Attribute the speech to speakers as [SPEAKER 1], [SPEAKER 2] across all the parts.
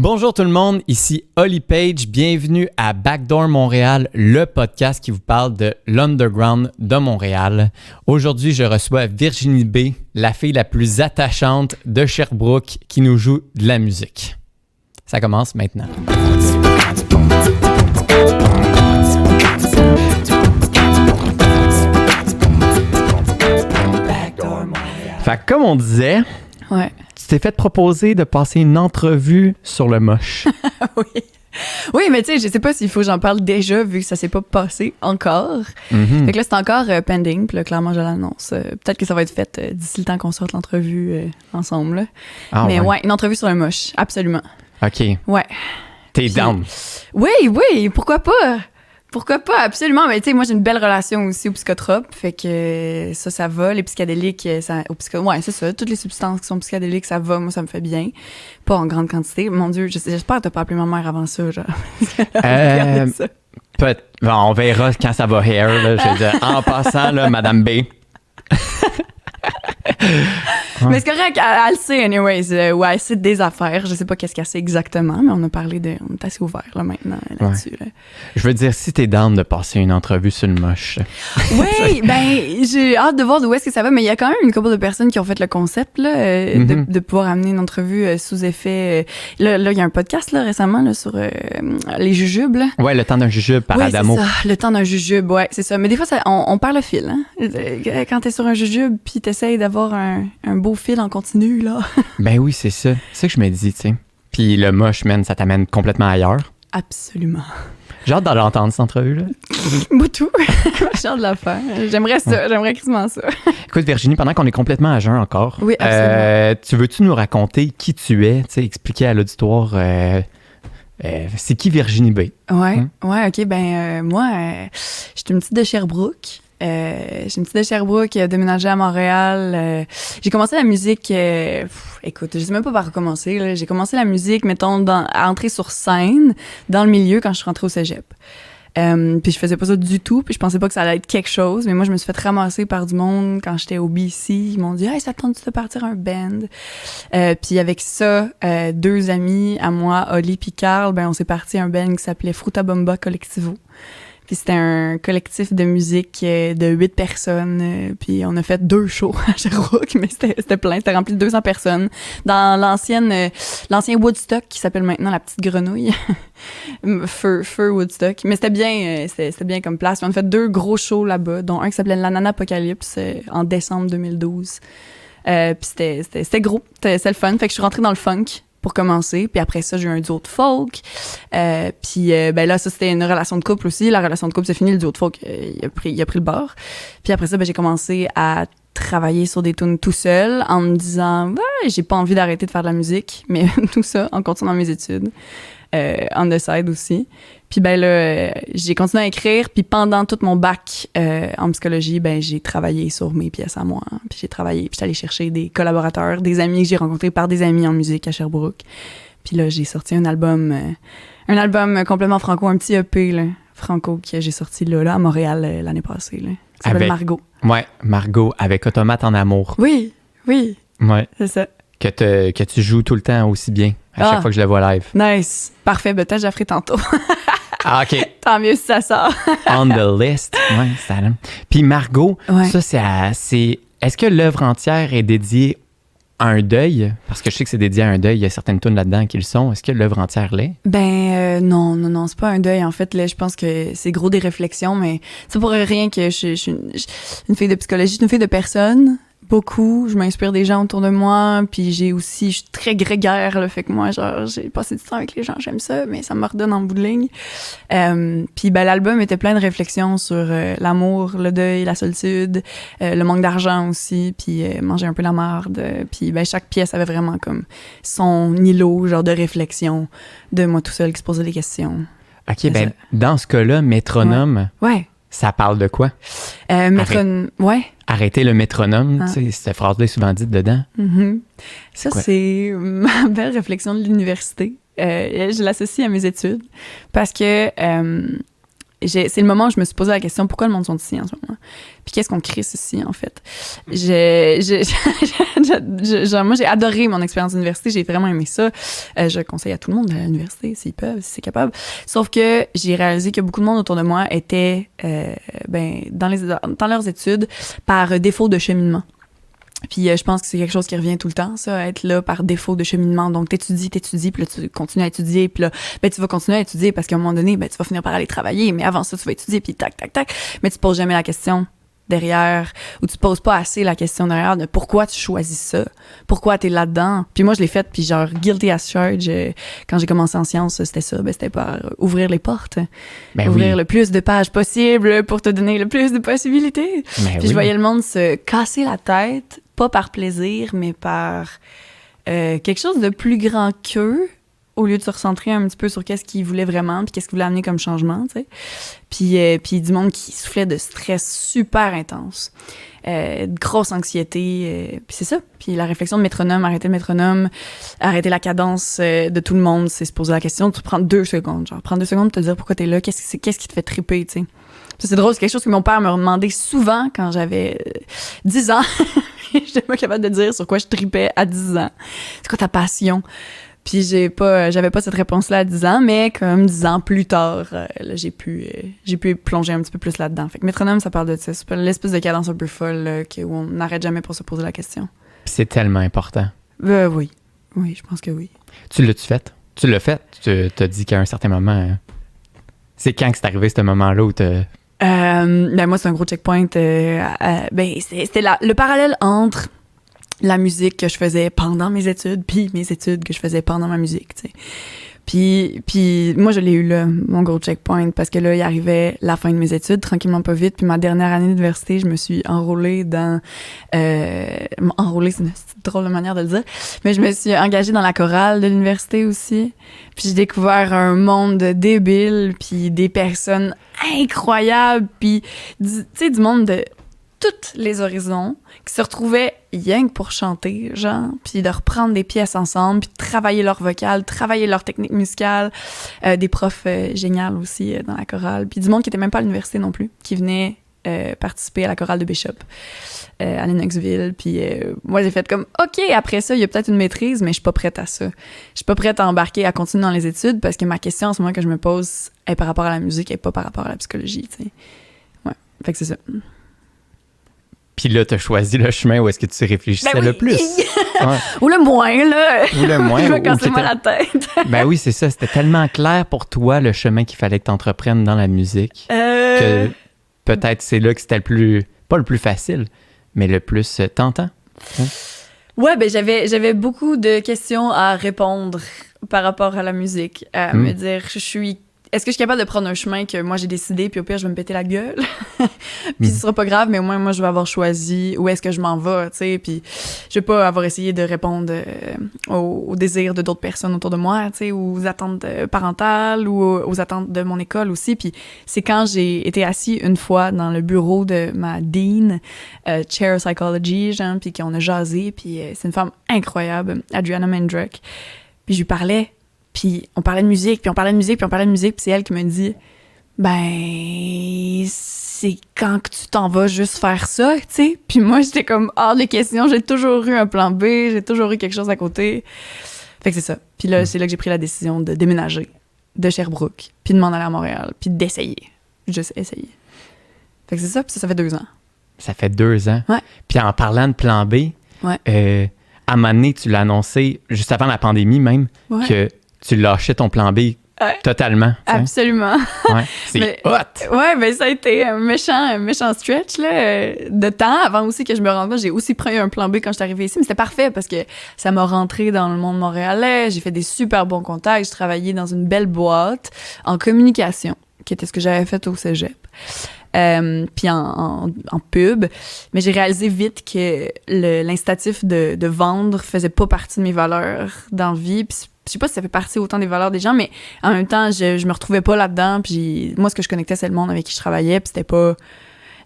[SPEAKER 1] Bonjour tout le monde, ici Oli Page. Bienvenue à Backdoor Montréal, le podcast qui vous parle de l'underground de Montréal. Aujourd'hui, je reçois Virginie B, la fille la plus attachante de Sherbrooke qui nous joue de la musique. Ça commence maintenant. Fait que comme on disait,
[SPEAKER 2] ouais.
[SPEAKER 1] Tu t'es fait proposer de passer une entrevue sur le moche.
[SPEAKER 2] Oui. Oui, mais tu sais, je sais pas s'il faut que j'en parle déjà, vu que ça s'est pas passé encore.
[SPEAKER 1] Mm-hmm.
[SPEAKER 2] Fait que là, c'est encore pending, puis là, clairement, je l'annonce. Peut-être que ça va être fait d'ici le temps qu'on sorte l'entrevue ensemble. Là.
[SPEAKER 1] Ah,
[SPEAKER 2] mais ouais, une entrevue sur le moche, absolument.
[SPEAKER 1] OK.
[SPEAKER 2] Ouais.
[SPEAKER 1] T'es down.
[SPEAKER 2] Oui, pourquoi pas? Pourquoi pas, absolument. Mais tu sais, moi, j'ai une belle relation aussi aux psychotropes. Fait que ça va. Les psychédéliques, ouais, c'est ça. Toutes les substances qui sont psychédéliques, ça va. Moi, ça me fait bien. Pas en grande quantité. Mon Dieu, j'espère que t'as pas appelé ma mère avant ça, genre. Ça.
[SPEAKER 1] Bon, on verra quand ça va hair. Là, je veux dire, en passant, là, Madame B.
[SPEAKER 2] Mais c'est correct, elle le sait, anyways. Ouais, elle sait des affaires. Je sais pas qu'est-ce qu'elle sait exactement, mais on a parlé de. On est assez ouvert, là, maintenant, là-dessus.
[SPEAKER 1] Ouais.
[SPEAKER 2] Là.
[SPEAKER 1] Je veux dire, si t'es down de passer une entrevue sur le moche.
[SPEAKER 2] Oui, ben, j'ai hâte de voir d'où est-ce que ça va, mais il y a quand même une couple de personnes qui ont fait le concept, là, de pouvoir amener une entrevue sous effet. Là, il y a un podcast, là, récemment, là, sur les jujubes, là.
[SPEAKER 1] Ouais, le temps d'un jujube par Adamo.
[SPEAKER 2] C'est ça, le temps d'un jujube, ouais, c'est ça. Mais des fois, on perd le fil, hein. Quand t'es sur un jujube, puis t'essayes d'avoir un beau fil en continu, là.
[SPEAKER 1] Ben oui, c'est ça. C'est ça que je me dis, tu sais. Puis le moche, man, ça t'amène complètement ailleurs.
[SPEAKER 2] Absolument.
[SPEAKER 1] J'ai hâte de l'entendre, cette entrevue-là.
[SPEAKER 2] Boutou. J'ai hâte de la faire. J'aimerais ça. J'aimerais quasiment ça.
[SPEAKER 1] Écoute, Virginie, pendant qu'on est complètement à jeun encore,
[SPEAKER 2] oui, absolument.
[SPEAKER 1] veux-tu nous raconter qui tu es, tu sais, expliquer à l'auditoire c'est qui Virginie B?
[SPEAKER 2] Ouais, OK. Ben, moi, je suis une petite de Sherbrooke. J'ai une petite de Sherbrooke qui a déménagé à Montréal. J'ai commencé la musique... écoute, je sais même pas par où commencer. Là. J'ai commencé la musique, mettons, à entrer sur scène, dans le milieu, quand je suis rentrée au cégep. Puis je faisais pas ça du tout, puis je pensais pas que ça allait être quelque chose, mais moi, je me suis fait ramasser par du monde quand j'étais au BC. Ils m'ont dit « Hey, ça te tente de partir un band? » Puis avec ça, deux amis à moi, Oli puis Carl, ben on s'est parti un band qui s'appelait Fruta Bomba Collectivo. Puis c'était un collectif de musique de 8 personnes. Puis on a fait 2 shows à Sherbrooke, mais c'était plein. C'était rempli de 200 personnes. Dans l'ancien Woodstock, qui s'appelle maintenant la Petite Grenouille. Feu Woodstock. Mais c'était bien comme place. Puis on a fait 2 gros shows là-bas, dont un qui s'appelait l'Anana Apocalypse en décembre 2012. Puis c'était gros. C'était le fun. Fait que je suis rentrée dans le funk pour commencer, puis après ça, j'ai eu un duo de folk. Puis ben là, ça, c'était une relation de couple aussi. La relation de couple, c'est fini, le duo de folk, il a pris le bord. Puis après ça, ben j'ai commencé à travailler sur des tunes tout seul, en me disant, j'ai pas envie d'arrêter de faire de la musique, mais tout ça en continuant mes études. On the side aussi. Puis ben là, j'ai continué à écrire, puis pendant tout mon bac en psychologie, ben j'ai travaillé sur mes pièces à moi. Puis j'ai travaillé, puis j'étais allée chercher des collaborateurs, des amis que j'ai rencontrés par des amis en musique à Sherbrooke. Puis là, j'ai sorti un album complètement franco, un petit EP là, franco que j'ai sorti là à Montréal l'année passée. Là. Ça s'appelle Margot.
[SPEAKER 1] Ouais, Margot, avec Automate en amour.
[SPEAKER 2] Oui.
[SPEAKER 1] Ouais.
[SPEAKER 2] C'est ça.
[SPEAKER 1] Que tu joues tout le temps aussi bien, à chaque fois que je le vois live.
[SPEAKER 2] Nice. Parfait, ben peut-être je la ferai tantôt.
[SPEAKER 1] Ah, OK.
[SPEAKER 2] Tant mieux si ça sort.
[SPEAKER 1] On the list. Ouais, ça. Puis Margot, ça, c'est... Est-ce que l'œuvre entière est dédiée à un deuil? Parce que je sais que c'est dédié à un deuil. Il y a certaines tunes là-dedans qui le sont. Est-ce que l'œuvre entière l'est?
[SPEAKER 2] Ben, non. C'est pas un deuil, en fait. Là, je pense que c'est gros des réflexions, mais c'est pour rien que je suis une fille de psychologie. Je suis une fille de personne. Beaucoup, je m'inspire des gens autour de moi, puis je suis très grégaire, là, fait que moi, genre, j'ai passé du temps avec les gens, j'aime ça, mais ça me redonne en bout de ligne. Puis ben, l'album était plein de réflexions sur l'amour, le deuil, la solitude, le manque d'argent aussi, puis manger un peu la marde, puis ben, chaque pièce avait vraiment comme son îlot, genre de réflexion de moi tout seul qui se posait des questions.
[SPEAKER 1] OK, ben, dans ce cas-là, métronome...
[SPEAKER 2] Ouais.
[SPEAKER 1] Ça parle de quoi?
[SPEAKER 2] Ouais.
[SPEAKER 1] Arrêter le métronome, tu sais, cette phrase-là est souvent dite dedans.
[SPEAKER 2] Mm-hmm. Ça, c'est ma belle réflexion de l'université. Je l'associe à mes études parce que c'est le moment où je me suis posé la question, pourquoi le monde sont ici en ce moment? Puis qu'est-ce qu'on crée ici, en fait? Moi, j'ai adoré mon expérience d'université. J'ai vraiment aimé ça. Je conseille à tout le monde d'aller à l'université, s'ils peuvent, si c'est capable. Sauf que j'ai réalisé que beaucoup de monde autour de moi était dans leurs études par défaut de cheminement. Puis je pense que c'est quelque chose qui revient tout le temps, ça, être là par défaut de cheminement. Donc t'étudies, puis là tu continues à étudier, puis là tu vas continuer à étudier parce qu'à un moment donné, tu vas finir par aller travailler, mais avant ça tu vas étudier, puis tac, mais tu te poses jamais la question derrière, ou tu te poses pas assez la question derrière de pourquoi tu choisis ça, pourquoi t'es là-dedans. Puis moi je l'ai fait, puis genre guilty as charged, quand j'ai commencé en sciences, c'était ça, c'était par ouvrir les portes, ouvrir le plus de pages possible pour te donner le plus de possibilités. Puis je voyais le monde se casser la tête, pas par plaisir, mais par quelque chose de plus grand qu'eux, au lieu de se recentrer un petit peu sur qu'est-ce qu'ils voulaient vraiment, puis qu'est-ce qu'ils voulaient amener comme changement, tu sais. Puis du monde qui soufflait de stress super intense, de grosse anxiété, puis c'est ça. Puis la réflexion de métronome, arrêter le métronome, arrêter la cadence de tout le monde, c'est se poser la question, tu prends 2 secondes, genre prendre 2 secondes pour te dire pourquoi t'es là, qu'est-ce qui te fait triper, tu sais. C'est drôle, c'est quelque chose que mon père me demandait souvent quand j'avais 10 ans. J'étais pas capable de dire sur quoi je tripais à 10 ans. C'est quoi ta passion? Puis j'avais pas cette réponse-là à 10 ans, mais comme 10 ans plus tard, là, j'ai pu plonger un petit peu plus là-dedans. Fait que métronome, ça parle de ça. C'est l'espèce de cadence un peu folle là, où on n'arrête jamais pour se poser la question.
[SPEAKER 1] Puis c'est tellement important.
[SPEAKER 2] Oui, je pense que oui.
[SPEAKER 1] Tu l'as-tu fait? Tu l'as fait? Tu t'as dit qu'à un certain moment... C'est quand que c'est arrivé ce moment-là où t'as...
[SPEAKER 2] Moi, c'est un gros checkpoint. C'était le parallèle entre la musique que je faisais pendant mes études puis mes études que je faisais pendant ma musique, tu sais. Puis moi, je l'ai eu là, mon gros checkpoint, parce que là, il arrivait la fin de mes études, tranquillement pas vite, puis ma dernière année d'université, je me suis enrôlée dans... enrôlée, c'est une drôle de manière de le dire, mais je me suis engagée dans la chorale de l'université aussi, puis j'ai découvert un monde débile, puis des personnes incroyables, puis tu sais, du monde de tous les horizons, qui se retrouvaient rien que pour chanter, genre, puis de reprendre des pièces ensemble, puis de travailler leur vocal, travailler leur technique musicale, des profs géniaux aussi dans la chorale, puis du monde qui était même pas à l'université non plus, qui venait participer à la chorale de Bishop à Lennoxville, puis moi j'ai fait comme, OK, après ça, il y a peut-être une maîtrise, mais je suis pas prête à ça. Je suis pas prête à embarquer, à continuer dans les études, parce que ma question en ce moment que je me pose est par rapport à la musique et pas par rapport à la psychologie, tu sais. Ouais, fait que c'est ça.
[SPEAKER 1] Puis là, t'as choisi le chemin où est-ce que tu réfléchissais le plus. Ouais.
[SPEAKER 2] Ou le moins, là.
[SPEAKER 1] Ou le moins.
[SPEAKER 2] Je vais casser moi la tête.
[SPEAKER 1] Ben oui, c'est ça. C'était tellement clair pour toi, le chemin qu'il fallait que t'entreprennes dans la musique, que peut-être c'est là que c'était pas le plus facile, mais le plus tentant. Hein?
[SPEAKER 2] Ouais, ben j'avais beaucoup de questions à répondre par rapport à la musique. À me dire, est-ce que je suis capable de prendre un chemin que moi j'ai décidé, puis au pire je vais me péter la gueule, puis ce sera pas grave, mais au moins moi je vais avoir choisi où est-ce que je m'en vais, tu sais, puis je vais pas avoir essayé de répondre aux désirs de d'autres personnes autour de moi, tu sais, aux attentes parentales ou aux attentes de mon école aussi. Puis c'est quand j'ai été assis une fois dans le bureau de ma dean, chair psychology, genre, puis qu'on a jasé, puis c'est une femme incroyable, Adriana Mendrick, puis je lui parlais. Puis on parlait de musique, puis c'est elle qui me dit « Ben, c'est quand que tu t'en vas juste faire ça, tu sais? » Puis moi, j'étais comme hors de question, j'ai toujours eu un plan B, j'ai toujours eu quelque chose à côté. Fait que c'est ça. Puis là, c'est là que j'ai pris la décision de déménager de Sherbrooke, puis de m'en aller à Montréal, puis d'essayer. Juste essayer. Fait que c'est ça, puis ça fait 2 ans.
[SPEAKER 1] Ça fait 2 ans?
[SPEAKER 2] Ouais.
[SPEAKER 1] Puis en parlant de plan B, à un moment donné, tu l'as annoncé, juste avant la pandémie même, que tu lâchais ton plan B totalement.
[SPEAKER 2] Absolument.
[SPEAKER 1] Ouais, c'est hot!
[SPEAKER 2] Ouais, ben ça a été un méchant stretch là, de temps avant aussi que je me rende compte. J'ai aussi pris un plan B quand je suis arrivée ici, mais c'était parfait parce que ça m'a rentré dans le monde montréalais. J'ai fait des super bons contacts. Je travaillais dans une belle boîte en communication, qui était ce que j'avais fait au cégep. Puis en pub, mais j'ai réalisé vite que l'incitatif de vendre faisait pas partie de mes valeurs dans la vie. Puis je sais pas si ça fait partie autant des valeurs des gens, mais en même temps, je me retrouvais pas là-dedans. Puis moi, ce que je connectais, c'est le monde avec qui je travaillais. Puis c'était pas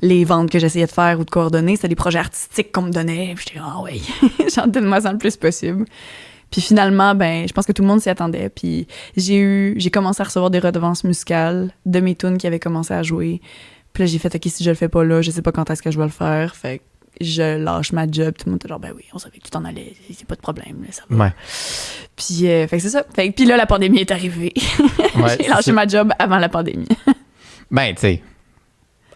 [SPEAKER 2] les ventes que j'essayais de faire ou de coordonner. C'était des projets artistiques qu'on me donnait. Puis j'étais « Ah oui, j'en donne-moi ça le plus possible. » Puis finalement, ben, je pense que tout le monde s'y attendait. Puis j'ai commencé à recevoir des redevances musicales de mes tunes qui avaient commencé à jouer. Puis là, j'ai fait, OK, si je le fais pas là, je sais pas quand est-ce que je vais le faire. Fait que je lâche ma job. Tout le monde était genre, ben oui, on savait que tu t'en allais. C'est pas de problème, là, ça va.
[SPEAKER 1] Ouais.
[SPEAKER 2] Puis, fait que c'est ça. Fait que, puis là, la pandémie est arrivée.
[SPEAKER 1] Ouais,
[SPEAKER 2] j'ai lâché ma job avant la pandémie.
[SPEAKER 1] Ben, tu sais,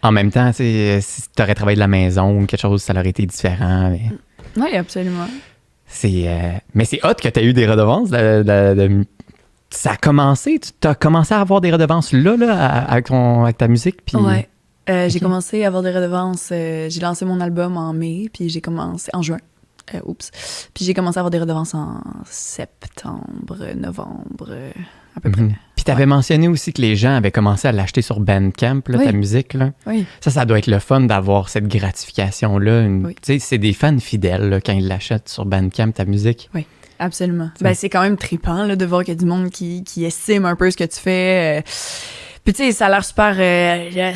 [SPEAKER 1] en même temps, tu sais, si t'aurais travaillé de la maison ou quelque chose, ça aurait été différent. Mais
[SPEAKER 2] Oui, absolument.
[SPEAKER 1] mais c'est hot que t'aies eu des redevances. Ça a commencé, tu as commencé à avoir des redevances là avec ta musique. Puis...
[SPEAKER 2] Ouais. J'ai
[SPEAKER 1] Ok.
[SPEAKER 2] commencé à avoir des redevances. J'ai lancé mon album en mai, puis j'ai commencé en juin. Puis j'ai commencé à avoir des redevances en septembre, novembre, à peu près.
[SPEAKER 1] Mhm. Puis t'avais mentionné aussi que les gens avaient commencé à l'acheter sur Bandcamp, là,
[SPEAKER 2] Oui.
[SPEAKER 1] ta musique. Là.
[SPEAKER 2] Oui.
[SPEAKER 1] Ça doit être le fun d'avoir cette gratification-là.
[SPEAKER 2] Oui.
[SPEAKER 1] Tu sais, c'est des fans fidèles là, quand ils l'achètent sur Bandcamp, ta musique.
[SPEAKER 2] Absolument. Ben, c'est quand même trippant là, de voir qu'il y a du monde qui estime un peu ce que tu fais. Puis tu sais, ça a l'air super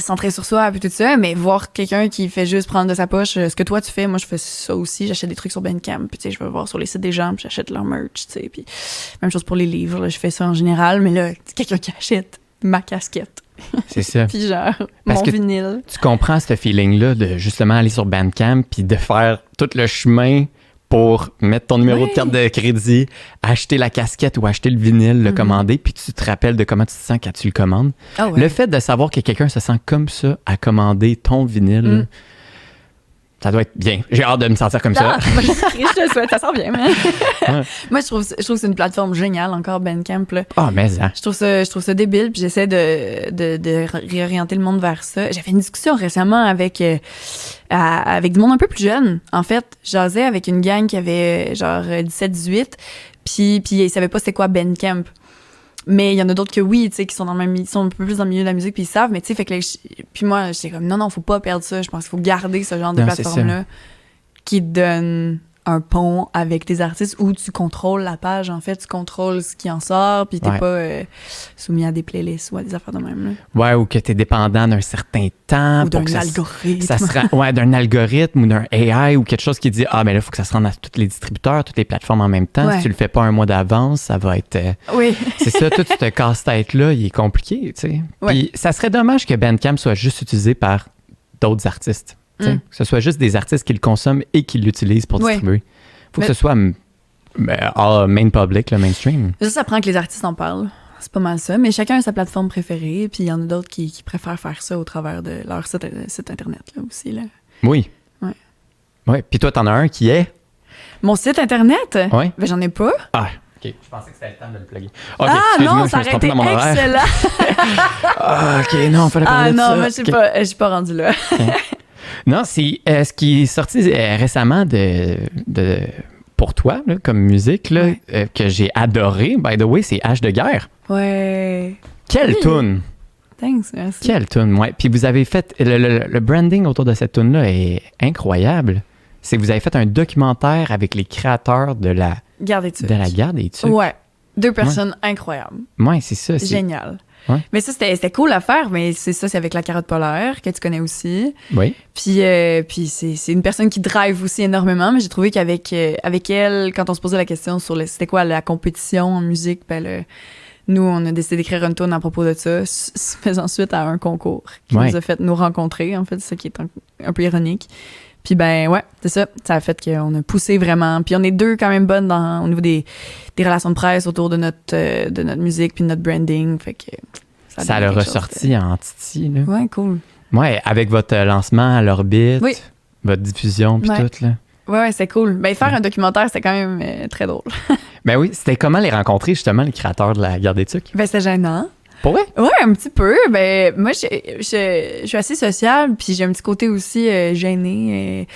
[SPEAKER 2] centré sur soi puis tout ça, mais voir quelqu'un qui fait juste prendre de sa poche ce que toi tu fais, moi je fais ça aussi, j'achète des trucs sur Bandcamp, puis tu sais, je vais voir sur les sites des gens, puis j'achète leur merch, tu sais, puis même chose pour les livres, là, je fais ça en général, mais là, c'est quelqu'un qui achète ma casquette,
[SPEAKER 1] C'est ça.
[SPEAKER 2] puis genre
[SPEAKER 1] Parce
[SPEAKER 2] mon
[SPEAKER 1] que
[SPEAKER 2] vinyle.
[SPEAKER 1] Tu comprends ce feeling-là de justement aller sur Bandcamp puis de faire tout le chemin pour mettre ton numéro
[SPEAKER 2] Oui.
[SPEAKER 1] de carte de crédit, acheter la casquette ou acheter le vinyle, le commander, puis tu te rappelles de comment tu te sens quand tu le commandes.
[SPEAKER 2] Ah ouais.
[SPEAKER 1] Le fait de savoir que quelqu'un se sent comme ça à commander ton vinyle, ça doit être bien. J'ai hâte de me sentir comme ça.
[SPEAKER 2] Ah, je te le souhaite, ça sent bien. Mais... Moi, je trouve que c'est une plateforme géniale, encore Bandcamp. Là.
[SPEAKER 1] Ah, mais hein.
[SPEAKER 2] Je trouve ça débile, puis j'essaie de réorienter le monde vers ça. J'avais une discussion récemment avec du monde un peu plus jeune. En fait, j'asais avec une gang qui avait genre 17-18, puis ils savaient pas c'était quoi Bandcamp. Mais il y en a d'autres que oui, tu sais, qui sont ils sont un peu plus dans le milieu de la musique, puis ils savent, mais tu sais, fait que là, puis moi, j'étais comme, non, faut pas perdre ça. Je pense qu'il faut garder ce genre de
[SPEAKER 1] Non, c'est
[SPEAKER 2] plateforme-là qui te donne un pont avec tes artistes où tu contrôles la page, en fait, tu contrôles ce qui en sort, puis t'es
[SPEAKER 1] Ouais.
[SPEAKER 2] pas soumis à des playlists ou à des affaires de même, là.
[SPEAKER 1] Ouais, ou que tu es dépendant d'un certain temps.
[SPEAKER 2] Ou d'un
[SPEAKER 1] pour que ça
[SPEAKER 2] algorithme.
[SPEAKER 1] Ça sera, d'un algorithme ou d'un AI ou quelque chose qui dit mais là, il faut que ça se rende à tous les distributeurs, toutes les plateformes en même temps.
[SPEAKER 2] Ouais.
[SPEAKER 1] Si tu le fais pas un mois d'avance, ça va être.
[SPEAKER 2] Oui.
[SPEAKER 1] C'est ça, tout ce casse-tête-là, il est compliqué, tu sais.
[SPEAKER 2] Ouais.
[SPEAKER 1] Puis ça serait dommage que Bandcamp soit juste utilisé par d'autres artistes. Tu sais. Que ce soit juste des artistes qui le consomment et qui l'utilisent pour
[SPEAKER 2] Ouais.
[SPEAKER 1] distribuer. Faut
[SPEAKER 2] Mais-
[SPEAKER 1] que ce soit main public, le mainstream.
[SPEAKER 2] Ça prend que les artistes en parlent. C'est pas mal ça. Mais chacun a sa plateforme préférée, puis il y en a d'autres qui préfèrent faire ça au travers de leur site Internet, là, aussi, là.
[SPEAKER 1] Oui.
[SPEAKER 2] Ouais.
[SPEAKER 1] Ouais. Puis toi, t'en as un qui est.
[SPEAKER 2] Mon site Internet?
[SPEAKER 1] Ouais.
[SPEAKER 2] Ben, j'en ai pas.
[SPEAKER 1] Ah, OK. Je pensais que c'était le temps de le plugger. OK,
[SPEAKER 2] Ah
[SPEAKER 1] excuse-moi,
[SPEAKER 2] non,
[SPEAKER 1] je
[SPEAKER 2] ça
[SPEAKER 1] me suis
[SPEAKER 2] aurait été
[SPEAKER 1] trompé dans mon horaire.
[SPEAKER 2] excellent.
[SPEAKER 1] Ah, OK, non, fallait
[SPEAKER 2] Ah
[SPEAKER 1] parler de ça.
[SPEAKER 2] non, moi, je suis pas rendue là.
[SPEAKER 1] Non, c'est ce qui est sorti récemment pour toi, là, comme musique, là,
[SPEAKER 2] Ouais.
[SPEAKER 1] que j'ai adoré, by the way, c'est H de guerre.
[SPEAKER 2] Ouais.
[SPEAKER 1] Quelle
[SPEAKER 2] Oui.
[SPEAKER 1] toune!
[SPEAKER 2] Thanks, merci.
[SPEAKER 1] Quelle toune, ouais. Puis vous avez fait, le branding autour de cette toune-là est incroyable. C'est que vous avez fait un documentaire avec les créateurs de la
[SPEAKER 2] Gardez-tu.
[SPEAKER 1] garde des tucs.
[SPEAKER 2] Ouais. 2 personnes incroyables.
[SPEAKER 1] Ouais, c'est ça. C'est...
[SPEAKER 2] Génial.
[SPEAKER 1] Ouais.
[SPEAKER 2] Mais ça, c'était cool à faire, mais c'est avec la carotte polaire, que tu connais aussi.
[SPEAKER 1] Oui.
[SPEAKER 2] Puis c'est une personne qui drive aussi énormément, mais j'ai trouvé qu'avec avec elle, quand on se posait la question sur c'était quoi la compétition en musique, ben nous, on a décidé d'écrire une tune à propos de ça, faisant suite à un concours qui
[SPEAKER 1] Ouais.
[SPEAKER 2] nous a fait nous rencontrer, en fait, c'est ça qui est un peu ironique. Puis ben ouais, c'est ça. Ça a fait qu'on a poussé vraiment. Puis on est deux quand même bonnes au niveau des relations de presse autour de notre musique puis de notre branding. Fait que
[SPEAKER 1] Ça l'a ressorti en Titi, là.
[SPEAKER 2] Ouais, cool.
[SPEAKER 1] Ouais, avec votre lancement à l'orbite,
[SPEAKER 2] Oui.
[SPEAKER 1] votre diffusion, puis
[SPEAKER 2] Ouais.
[SPEAKER 1] tout, là.
[SPEAKER 2] Ouais, c'est cool. Ben faire un documentaire, c'était quand même très drôle.
[SPEAKER 1] Ben oui, c'était comment les rencontrer, justement, les créateurs de la Garde des Tucs?
[SPEAKER 2] Ben c'est gênant.
[SPEAKER 1] Pour vrai?
[SPEAKER 2] Ouais, un petit peu. Ben moi, je suis assez sociable, puis j'ai un petit côté aussi gêné.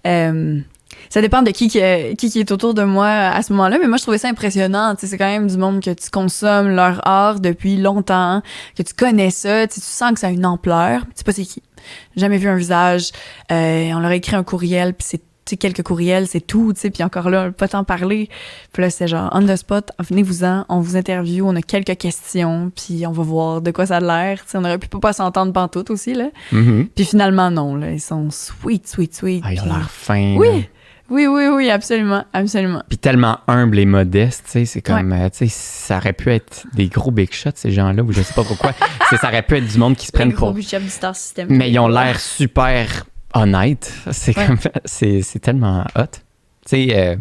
[SPEAKER 2] Ça dépend de qui est autour de moi à ce moment-là, mais moi, je trouvais ça impressionnant. Tu sais, c'est quand même du monde que tu consommes leur art depuis longtemps, que tu connais ça, tu sais, tu sens que ça a une ampleur. Tu sais pas c'est qui. Jamais vu un visage. On leur a écrit un courriel, puis c'est tu sais, quelques courriels, c'est tout, tu sais, puis encore là, pas tant parler. Puis là, c'est genre, on the spot, venez-vous-en, on vous interview, on a quelques questions, puis on va voir de quoi ça a l'air. Tu sais, on aurait pu pas s'entendre pantoute aussi, là.
[SPEAKER 1] Mhm.
[SPEAKER 2] Puis finalement, non, là, ils sont sweet.
[SPEAKER 1] Ah, ils ont
[SPEAKER 2] puis-
[SPEAKER 1] l'air fins.
[SPEAKER 2] Oui, Oui, absolument, absolument.
[SPEAKER 1] Puis tellement humble et modeste, tu sais, c'est comme, tu sais, ça aurait pu être des gros big shots, ces gens-là, ou je sais pas pourquoi. Ça aurait pu être du monde qui se prennent pour...
[SPEAKER 2] Les gros du Star System.
[SPEAKER 1] Mais ils ont l'air super honnêtes. C'est comme, c'est tellement hot. Tu sais,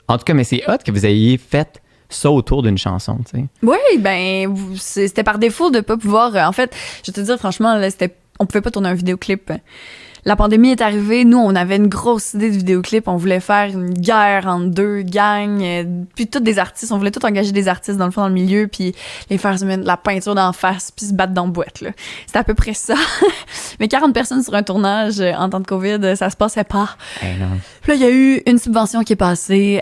[SPEAKER 1] en tout cas, mais c'est hot que vous ayez fait ça autour d'une chanson, tu sais.
[SPEAKER 2] Oui, ben, c'était par défaut de pas pouvoir... en fait, je vais te dire, franchement, là, on pouvait pas tourner un vidéoclip. La pandémie est arrivée, nous, on avait une grosse idée de vidéoclip. On voulait faire une guerre entre deux gangs, puis tous des artistes. On voulait tous engager des artistes, dans le fond, dans le milieu, puis les faire se mettre de la peinture d'en face, puis se battre dans la boîte, là. C'était à peu près ça. Mais 40 personnes sur un tournage en temps de COVID, ça se passait pas.
[SPEAKER 1] Hey, non.
[SPEAKER 2] Puis là, il y a eu une subvention qui est passée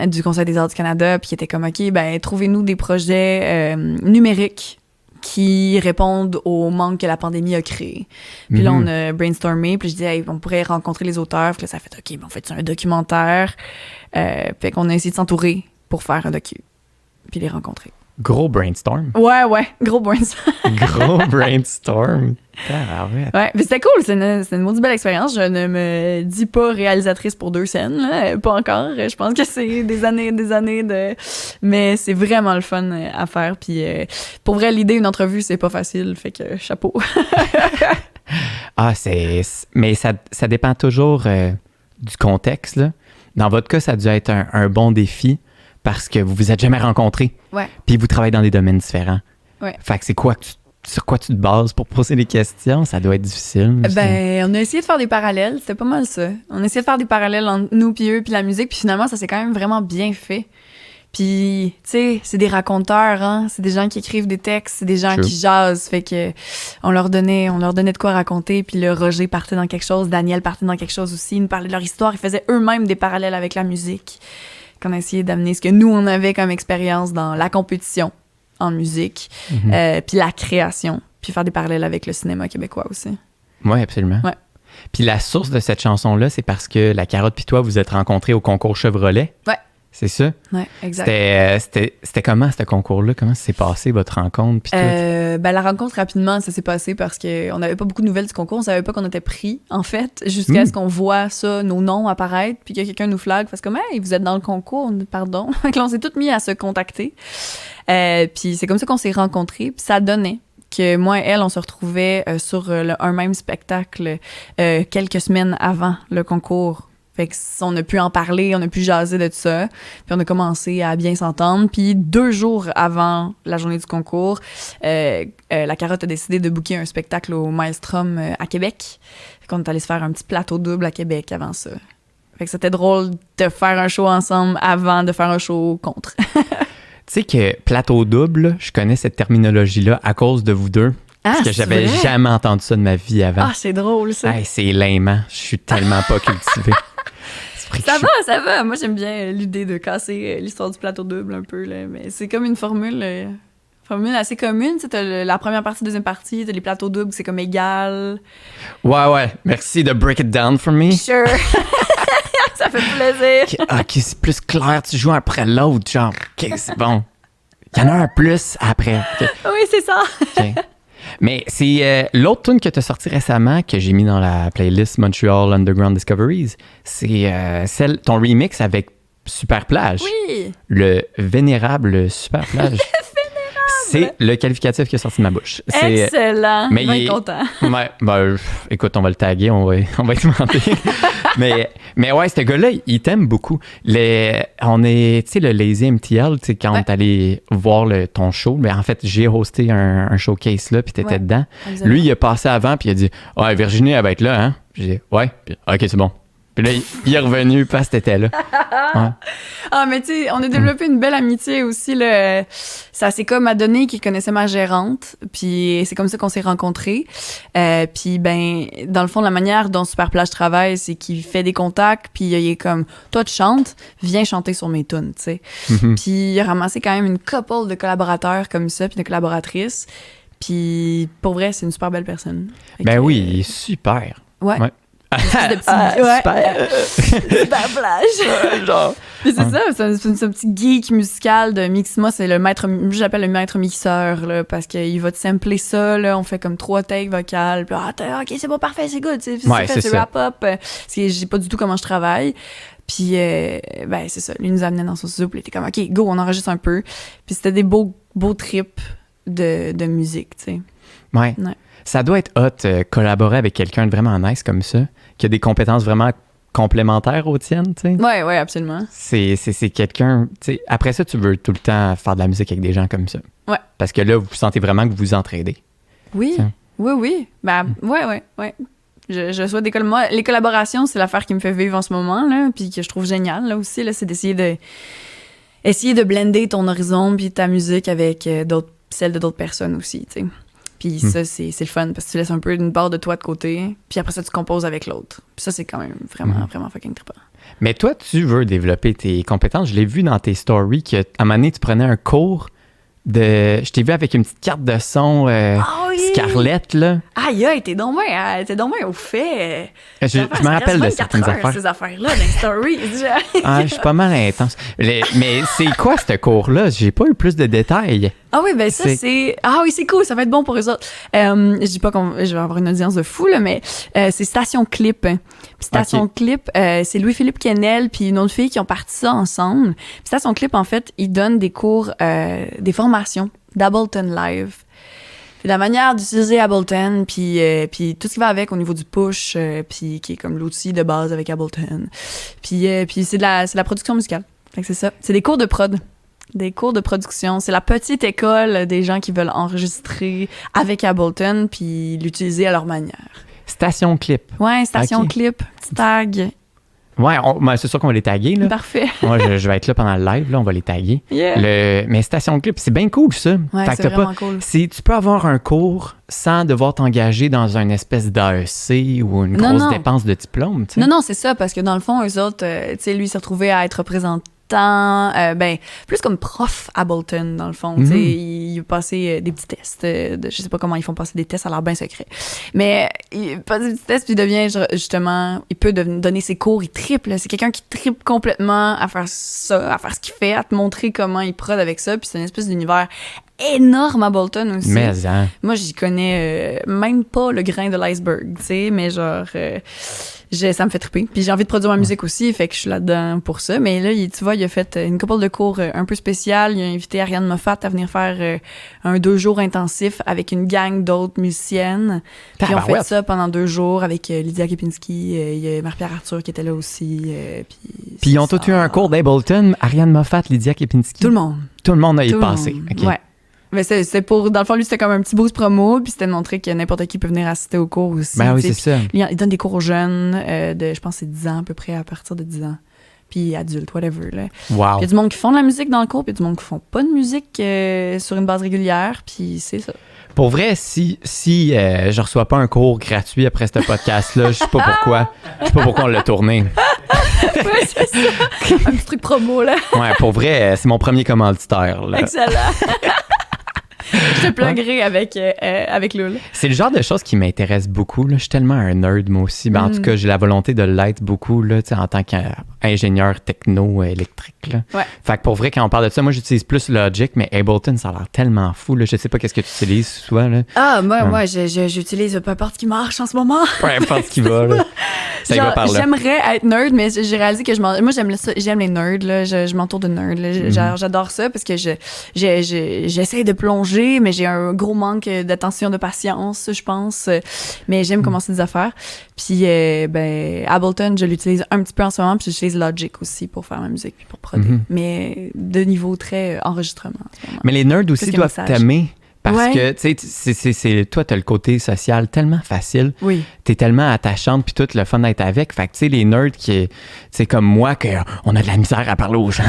[SPEAKER 2] du Conseil des arts du Canada, puis qui était comme, OK, ben trouvez-nous des projets numériques qui répondent au manque que la pandémie a créé. Puis là, on a brainstormé, puis je disais, hey, on pourrait rencontrer les auteurs. Puis là, ça fait, OK, ben on fait un documentaire. Fait qu'on a essayé de s'entourer pour faire un docu, puis les rencontrer.
[SPEAKER 1] Gros brainstorm.
[SPEAKER 2] Ouais, gros brainstorm.
[SPEAKER 1] Gros brainstorm.
[SPEAKER 2] Ouais, mais c'était cool, c'est une maudite belle expérience. Je ne me dis pas réalisatrice pour 2 scènes, là, pas encore. Je pense que c'est des années de... Mais c'est vraiment le fun à faire. Puis pour vrai, l'idée d'une entrevue, c'est pas facile, fait que chapeau.
[SPEAKER 1] Mais ça dépend toujours du contexte, là. Dans votre cas, ça a dû être un bon défi parce que vous vous êtes jamais rencontrés.
[SPEAKER 2] Ouais.
[SPEAKER 1] Puis vous travaillez dans des domaines différents.
[SPEAKER 2] Ouais.
[SPEAKER 1] Fait que c'est quoi sur quoi tu te bases pour poser des questions? Ça doit être difficile.
[SPEAKER 2] Ben, on a essayé de faire des parallèles. C'était pas mal ça. On a essayé de faire des parallèles entre nous puis eux puis la musique. Puis finalement, ça s'est quand même vraiment bien fait. Puis, tu sais, c'est des raconteurs, hein. C'est des gens qui écrivent des textes, c'est des gens qui jasent. Fait que on leur donnait de quoi raconter. Puis le Roger partait dans quelque chose, Daniel partait dans quelque chose aussi. Ils nous parlaient de leur histoire. Ils faisaient eux-mêmes des parallèles avec la musique. Qu'on a essayé d'amener ce que nous, on avait comme expérience dans la compétition en musique, puis la création, puis faire des parallèles avec le cinéma québécois aussi.
[SPEAKER 1] Oui, absolument.
[SPEAKER 2] Ouais.
[SPEAKER 1] Puis la source de cette chanson-là, c'est parce que la Carotte puis toi, vous êtes rencontrés au concours Chevrolet.
[SPEAKER 2] Ouais.
[SPEAKER 1] C'est ça?
[SPEAKER 2] Oui, exact.
[SPEAKER 1] C'était comment, ce concours-là? Comment ça s'est passé, votre rencontre? Puis tout?
[SPEAKER 2] Ben, la rencontre, rapidement, ça s'est passé parce qu'on n'avait pas beaucoup de nouvelles du concours. On savait pas qu'on était pris, en fait, jusqu'à ce qu'on voit ça, nos noms apparaître, puis que quelqu'un nous flague, parce que, hey, vous êtes dans le concours, pardon. Donc là, on s'est tous mis à se contacter. Puis c'est comme ça qu'on s'est rencontrés, puis ça donnait que moi et elle, on se retrouvait sur un même spectacle quelques semaines avant le concours. Fait qu'on a pu en parler, on a pu jaser de tout ça. Puis on a commencé à bien s'entendre. Puis 2 jours avant la journée du concours, la Carotte a décidé de booker un spectacle au Maelstrom à Québec. Fait qu'on est allé se faire un petit plateau double à Québec avant ça. Fait que c'était drôle de faire un show ensemble avant de faire un show contre.
[SPEAKER 1] Tu sais que plateau double, je connais cette terminologie-là à cause de vous deux. Parce que j'avais jamais entendu ça de ma vie avant.
[SPEAKER 2] Ah, c'est drôle, ça.
[SPEAKER 1] Hey, c'est lame, hein? Je suis tellement pas cultivé.
[SPEAKER 2] Ça va. Moi, j'aime bien l'idée de casser l'histoire du plateau double un peu, là. Mais c'est comme une formule assez commune. Tu sais, t'as la première partie, deuxième partie, t'as les plateaux doubles, c'est comme égal.
[SPEAKER 1] Ouais. Merci de break it down for me.
[SPEAKER 2] Sure. Ça fait plaisir.
[SPEAKER 1] OK, c'est plus clair. Tu joues un après l'autre, genre. OK, c'est bon. Il y en a un plus après. Okay.
[SPEAKER 2] Oui, c'est ça.
[SPEAKER 1] OK. Mais c'est l'autre tune que tu as sorti récemment, que j'ai mis dans la playlist Montreal Underground Discoveries, c'est ton remix avec Super Plage.
[SPEAKER 2] Oui.
[SPEAKER 1] Le vénérable Super Plage. C'est le qualificatif qui est sorti de ma bouche.
[SPEAKER 2] Excellent.
[SPEAKER 1] Mais
[SPEAKER 2] il est content.
[SPEAKER 1] Ouais, écoute, on va le taguer, on va y demander. mais ouais, ce gars-là, il t'aime beaucoup. On est, tu sais, le Lazy MTL, tu sais, quand on est allé voir ton show, mais en fait, j'ai hosté un showcase là, puis t'étais dedans. Absolument. Lui, il a passé avant, puis il a dit « Ouais, Virginie, elle va être là, hein? » J'ai dit « Ouais. » Puis, OK, c'est bon. Puis là, il est revenu parce que t'étais là. Ouais.
[SPEAKER 2] Ah, mais tu sais, on a développé une belle amitié aussi, là. Ça, c'est comme Adonné qui connaissait ma gérante, puis c'est comme ça qu'on s'est rencontrés. Puis, ben, dans le fond, la manière dont Super Plage travaille, c'est qu'il fait des contacts, puis il est comme, toi, tu chantes, viens chanter sur mes tunes, tu sais. Puis il a ramassé quand même une couple de collaborateurs comme ça, puis de collaboratrices. Puis, pour vrai, c'est une super belle personne.
[SPEAKER 1] Ben oui, il est super.
[SPEAKER 2] Ouais. De petit...
[SPEAKER 1] Super.
[SPEAKER 2] Super Plage.
[SPEAKER 1] Genre...
[SPEAKER 2] Puis c'est ça, c'est un petit geek musical de mix. Moi, c'est le maître, j'appelle le maître mixeur, là, parce qu'il va te sampler ça, là, on fait comme 3 takes vocales, puis ok, c'est bon, parfait, c'est good, c'est wrap-up. J'ai pas du tout comment je travaille. Puis, ben, c'est ça, lui nous amenait dans son studio, puis il était comme, ok, go, on enregistre un peu. Puis c'était des beaux trips de musique, tu sais.
[SPEAKER 1] Ouais. Ça doit être hot, collaborer avec quelqu'un de vraiment nice comme ça, qui a des compétences vraiment complémentaires aux tiennes, tu sais.
[SPEAKER 2] Ouais, absolument.
[SPEAKER 1] C'est quelqu'un, tu sais, après ça, tu veux tout le temps faire de la musique avec des gens comme ça.
[SPEAKER 2] Ouais.
[SPEAKER 1] Parce que là, vous sentez vraiment que vous vous entraidez.
[SPEAKER 2] Oui, t'sais. Oui. Ben, ouais. Je souhaite les collaborations, c'est l'affaire qui me fait vivre en ce moment, là, puis que je trouve génial, là, aussi, là, c'est d'essayer de blender ton horizon puis ta musique avec celle de d'autres personnes aussi, tu sais. Puis ça, c'est le fun, parce que tu laisses un peu une barre de toi de côté, puis après ça, tu composes avec l'autre. Puis ça, c'est quand même vraiment fucking trippant.
[SPEAKER 1] Mais toi, tu veux développer tes compétences. Je l'ai vu dans tes stories qu'à un moment donné, tu prenais un cours je t'ai vu avec une petite carte de son Scarlett, là.
[SPEAKER 2] Aïe, t'es donc bien au fait.
[SPEAKER 1] Je me rappelle de certaines affaires.
[SPEAKER 2] Ces affaires-là dans les stories.
[SPEAKER 1] Je suis pas mal intense. Mais c'est quoi ce cours-là? J'ai pas eu plus de détails.
[SPEAKER 2] Ah oui, ben ça, c'est... Ah oui, c'est cool, ça va être bon pour eux autres. Je dis pas que je vais avoir une audience de fou, là, mais c'est Station Clip. Station Clip, c'est Louis-Philippe Kennel puis une autre fille qui ont parti ça ensemble. Puis Station Clip, en fait, ils donnent des cours, des formations d'Ableton Live. Puis la manière d'utiliser Ableton, puis tout ce qui va avec au niveau du push, puis qui est comme l'outil de base avec Ableton. Puis c'est de la production musicale. Fait que c'est ça. C'est des cours de prod. Des cours de production. C'est la petite école des gens qui veulent enregistrer avec Ableton puis l'utiliser à leur manière.
[SPEAKER 1] Station Clip.
[SPEAKER 2] Ouais, Station Clip. Petit tag.
[SPEAKER 1] Ouais, c'est sûr qu'on va les taguer, là.
[SPEAKER 2] Parfait.
[SPEAKER 1] Moi, je vais être là pendant le live, là, on va les taguer.
[SPEAKER 2] Yeah.
[SPEAKER 1] Mais Station Clip, c'est bien cool, ça.
[SPEAKER 2] Ouais, c'est vraiment cool.
[SPEAKER 1] Tu peux avoir un cours sans devoir t'engager dans une espèce d'AEC ou une grosse dépense de diplôme, tu sais.
[SPEAKER 2] Non, c'est ça, parce que dans le fond, eux autres, tu sais, lui, il s'est retrouvé à être représentant, plus comme prof Ableton, dans le fond. Tu sais, il a passé des petits tests. Je sais pas comment ils font passer des tests, à l'air bien secret. Mais il passe des petits tests, puis il devient, justement, il peut donner ses cours, il triple. C'est quelqu'un qui triple complètement à faire ça, à faire ce qu'il fait, à te montrer comment il prod avec ça. Puis c'est une espèce d'univers énorme Ableton aussi.
[SPEAKER 1] Mais,
[SPEAKER 2] moi, j'y connais même pas le grain de l'iceberg, tu sais, mais genre... ça me fait triper. Puis j'ai envie de produire ma musique aussi, fait que je suis là-dedans pour ça. Mais là, tu vois, il a fait une couple de cours un peu spécial. Il a invité Ariane Moffat à venir faire un 2 jours intensif avec une gang d'autres musiciennes. Puis on fait ça pendant 2 jours avec Lydia Kepinski. Il y a Marie-Pierre Arthur qui était là aussi.
[SPEAKER 1] Puis ils ont tous eu un cours d'Ableton. Ariane Moffat, Lydia Kepinski.
[SPEAKER 2] Tout le monde.
[SPEAKER 1] Tout le monde a y passé. Okay.
[SPEAKER 2] Ouais. Mais c'est pour, dans le fond, lui, c'était comme un petit boost promo, puis c'était de montrer que n'importe qui peut venir assister aux cours aussi.
[SPEAKER 1] Ben oui, c'est ça.
[SPEAKER 2] Il donne des cours aux jeunes je pense, c'est 10 ans à peu près, à partir de 10 ans. Puis adultes, whatever. Là.
[SPEAKER 1] Wow.
[SPEAKER 2] Il y a du monde qui font de la musique dans le cours, puis il y a du monde qui font pas de musique sur une base régulière, puis c'est ça.
[SPEAKER 1] Pour vrai, si je reçois pas un cours gratuit après ce podcast-là, je sais pas pourquoi. Je sais pas pourquoi on l'a tourné.
[SPEAKER 2] Ouais, c'est ça. Un petit truc promo, là.
[SPEAKER 1] Ouais, pour vrai, c'est mon premier commanditaire. Là.
[SPEAKER 2] Excellent. Je te pluguerai avec Loul.
[SPEAKER 1] C'est le genre de choses qui m'intéresse beaucoup. Là. Je suis tellement un nerd, moi aussi. Ben, en tout cas, j'ai la volonté de l'être beaucoup là, en tant qu'ingénieur techno-électrique. Là.
[SPEAKER 2] Ouais.
[SPEAKER 1] Fait que pour vrai, quand on parle de ça, moi, j'utilise plus Logic, mais Ableton, ça a l'air tellement fou. Là. Je sais pas qu'est-ce que tu utilises souvent. Là.
[SPEAKER 2] Ah, moi, j'utilise peu importe ce qui marche en ce moment.
[SPEAKER 1] Peu importe ce qui va. Là. Ça
[SPEAKER 2] genre,
[SPEAKER 1] va par là.
[SPEAKER 2] J'aimerais être nerd, mais j'ai réalisé que moi, j'aime les nerds. Là. Je m'entoure de nerds. Là. J'adore ça parce que j'essaie de plonger, mais j'ai un gros manque d'attention, de patience, je pense. Mais j'aime commencer des affaires. Puis, Ableton, je l'utilise un petit peu en ce moment, puis j'utilise Logic aussi pour faire ma musique puis pour produire. Mais de niveau très enregistrement.
[SPEAKER 1] Mais les nerds aussi doivent t'aimer. Parce que, tu sais, toi, t'as le côté social tellement facile.
[SPEAKER 2] Oui.
[SPEAKER 1] T'es tellement attachante, puis tout le fun d'être avec. Fait que, tu sais, les nerds c'est comme moi, qu'on a de la misère à parler aux gens.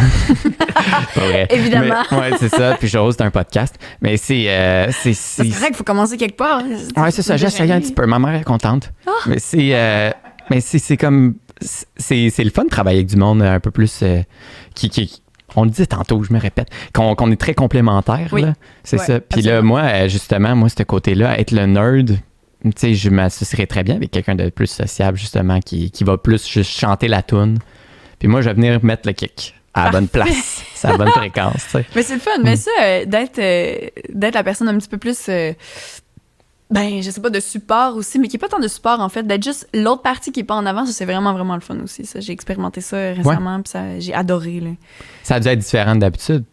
[SPEAKER 1] Pas vrai.
[SPEAKER 2] Évidemment.
[SPEAKER 1] Ouais, c'est ça. Puis j'ose, c'est un podcast. Mais c'est
[SPEAKER 2] vrai qu'il faut commencer quelque part.
[SPEAKER 1] Ouais, c'est ça. J'essaye un petit peu. Ma mère est contente. Oh. Mais c'est comme... C'est le fun de travailler avec du monde un peu plus... On le dit tantôt, je me répète, qu'on est très complémentaires.
[SPEAKER 2] Oui.
[SPEAKER 1] Là. C'est ça. Puis là, moi, justement, ce côté-là, être le nerd, tu sais, je m'associerais très bien avec quelqu'un de plus sociable, justement, qui va plus juste chanter la toune. Puis moi, je vais venir mettre le kick. à la bonne place, c'est à la bonne fréquence, tu sais.
[SPEAKER 2] Mais c'est le fun. Mais ça, d'être la personne un petit peu plus... je sais pas, de support aussi, mais qui est pas tant de support, en fait. D'être juste l'autre partie qui est pas en avant, ça, c'est vraiment, vraiment le fun aussi. Ça, j'ai expérimenté ça récemment, puis ça, j'ai adoré, là.
[SPEAKER 1] Ça a dû être différent d'habitude.